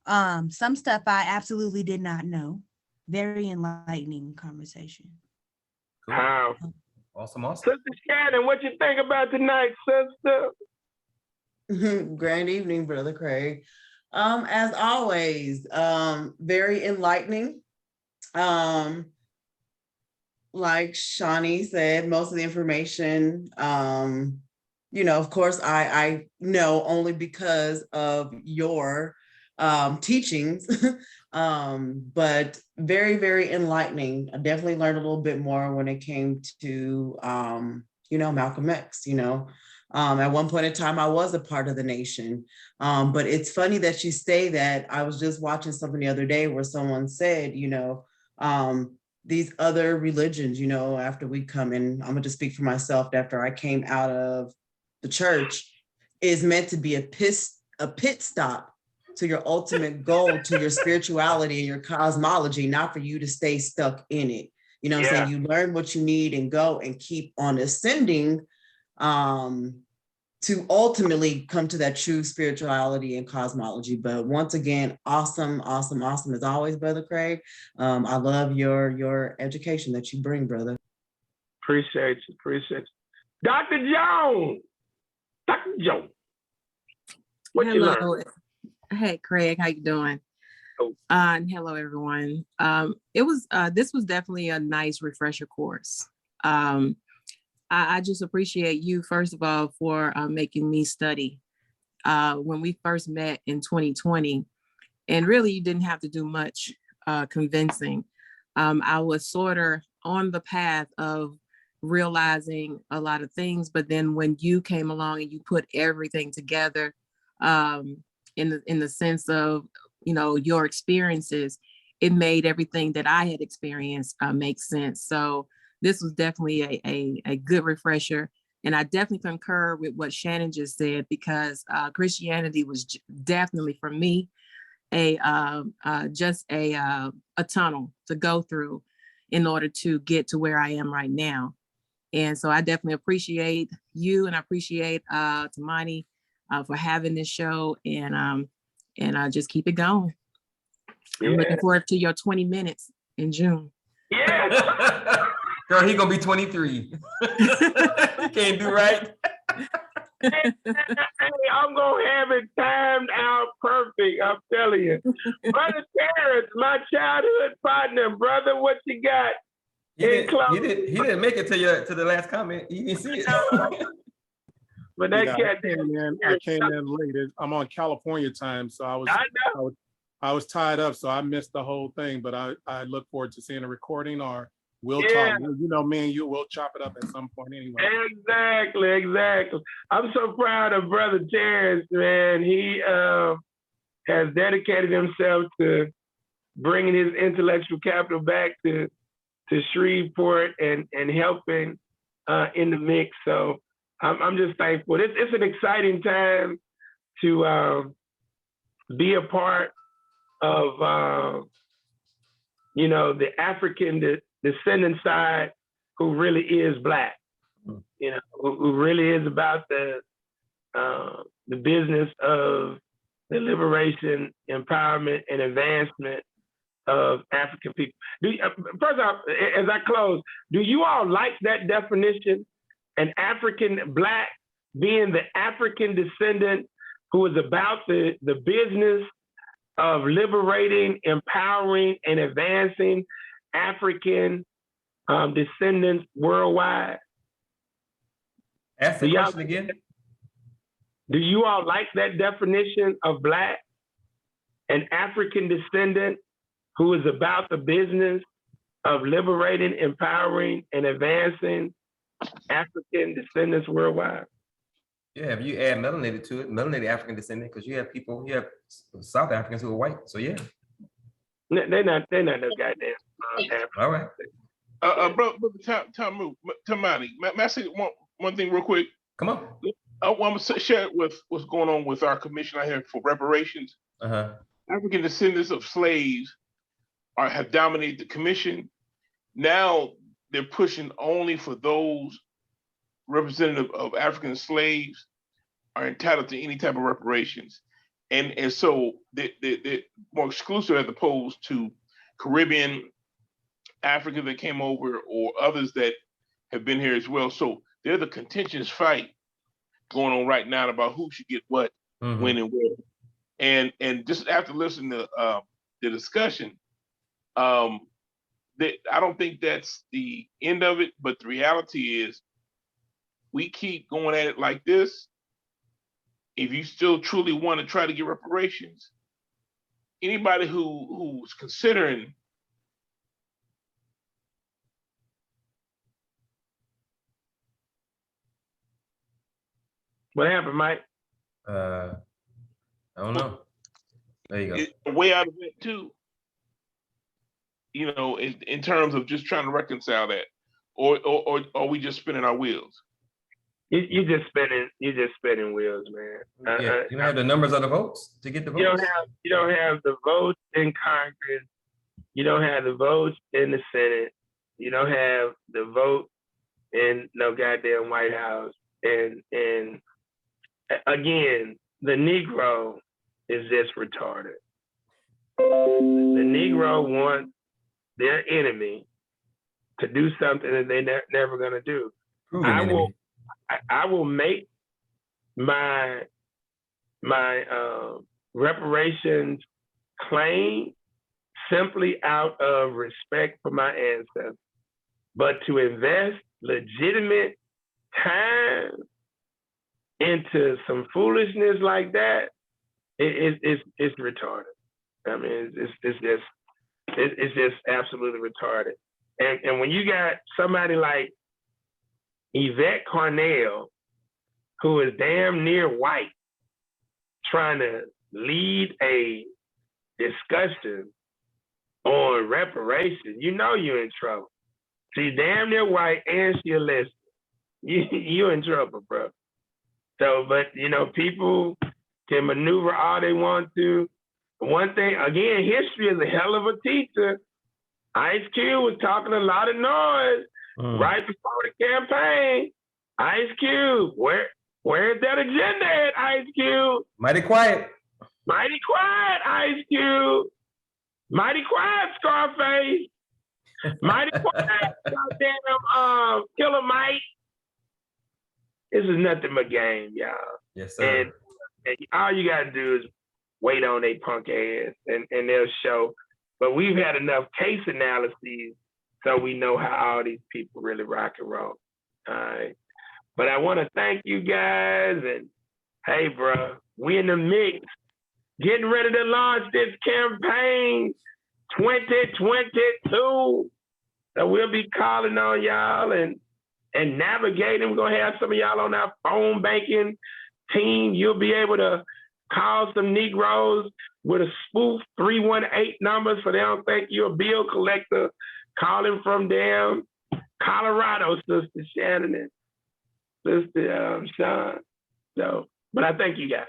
some stuff I absolutely did not know. Very enlightening conversation. Cool. Wow. Awesome. Sister Shannon, what you think about tonight, sister? Grand evening, Brother Craig. As always, very enlightening. Like Shawnee said, most of the information, of course, I know only because of your teachings, but very, very enlightening. I definitely learned a little bit more when it came to, Malcolm X, at one point in time, I was a part of the nation. But it's funny that you say that. I was just watching something the other day where someone said, these other religions, after we come in, I'm going to speak for myself, after I came out of the church, is meant to be a pit stop to your ultimate goal, to your spirituality and your cosmology, not for you to stay stuck in it. I'm saying? You learn what you need and go and keep on ascending to ultimately come to that true spirituality and cosmology. But once again, awesome as always, Brother Craig. I love your education that you bring, brother. Appreciate you. Dr. Jones, what you learn? Hey, Craig, how you doing? And hello, everyone. This was definitely a nice refresher course. I just appreciate you, first of all, for making me study. When we first met in 2020, and really you didn't have to do much convincing. I was sort of on the path of realizing a lot of things, but then when you came along and you put everything together in the sense of, your experiences, it made everything that I had experienced make sense. So this was definitely a good refresher. And I definitely concur with what Shannon just said, because Christianity was definitely, for me, just a tunnel to go through in order to get to where I am right now. And so I definitely appreciate you, and I appreciate Tamani for having this show, and just keep it going. Yeah. I'm looking forward to your 20 minutes in June. Yeah. Girl, he gonna be 23. He can't do right. Hey, I'm gonna have it timed out perfect. I'm telling you. Brother Terrence, my childhood partner, brother, what you got? He didn't make it to the last comment. You didn't see it. But that cat I came in late. I'm on California time, so I was tied up, so I missed the whole thing. But I look forward to seeing a recording, or we'll talk. Me and you will chop it up at some point anyway. Exactly. I'm so proud of Brother Terrence, man. He has dedicated himself to bringing his intellectual capital back to Shreveport and helping in the mix. So I'm just thankful. It's an exciting time to be a part of the African descendant side, who really is Black, who really is about the business of the liberation, empowerment, and advancement of African people. First off, as I close, do you all like that definition? An African Black being the African descendant who is about the business of liberating, empowering, and advancing African descendants worldwide. Ask the question again. Do you all like that definition of Black? An African descendant who is about the business of liberating, empowering, and advancing African descendants worldwide? Yeah, if you add melanated to it, melanated African descendant, because you have South Africans who are white. So yeah. They're not no goddamn African. All right. Brother Tamani, may I say one thing real quick? Come on. I want to share with what's going on with our commission out here for reparations. African descendants of slaves have dominated the commission. Now they're pushing only for those representative of African slaves are entitled to any type of reparations. And so they're more exclusive as opposed to Caribbean, Africa that came over, or others that have been here as well. So there's a contentious fight going on right now about who should get what, when, and where. And just after listening to the discussion, I don't think that's the end of it, but the reality is we keep going at it like this. If you still truly want to try to get reparations, anybody who's considering what happened, Mike? I don't know. There you go. It's a way out of it too. You know, in terms of just trying to reconcile that, or are we just spinning our wheels? You just spinning wheels, man. Yeah, you don't have the numbers of the votes to get the votes. You don't have the votes in Congress. You don't have the votes in the Senate. You don't have the vote in no goddamn White House. And again, the Negro is just retarded. The Negro wants their enemy to do something that they're never gonna do. I will make my reparations claim simply out of respect for my ancestors, but to invest legitimate time into some foolishness like that, it's retarded. I mean, it's just absolutely retarded. And when you got somebody like Yvette Carnell, who is damn near white, trying to lead a discussion on reparations, you know you're in trouble. She's damn near white and she a lesbian. You're in trouble, bro. So, but you know, people can maneuver all they want to. One thing, again, history is a hell of a teacher. Ice Cube was talking a lot of noise right before the campaign. Ice Cube, where's that agenda at, Ice Cube? Mighty quiet. Mighty quiet, Ice Cube. Mighty quiet, Scarface. Mighty quiet, goddamn Killer Mike. This is nothing but game, y'all. Yes, sir. And all you gotta do is wait on they punk ass and they'll show. But we've had enough case analyses so we know how all these people really rock and roll. All right. But I want to thank you guys. And hey, bro, we in the mix, getting ready to launch this campaign 2022. So we'll be calling on y'all and navigating. We're gonna have some of y'all on our phone banking team. You'll be able to call some Negroes with a spoof 318 numbers so they don't think you're a bill collector calling from damn Colorado, Sister Shannon and Sister Sean. So, but I thank you guys.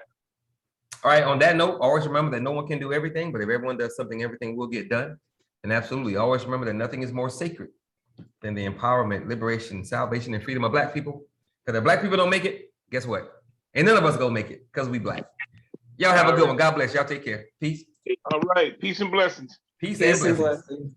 All right, on that note, always remember that no one can do everything, but if everyone does something, everything will get done. And absolutely, always remember that nothing is more sacred than the empowerment, liberation, salvation, and freedom of Black people. Because if Black people don't make it, guess what? Ain't none of us gonna make it because we Black. Y'all have a good one. God bless. Y'all take care. Peace. All right. Peace and blessings. Peace and blessings.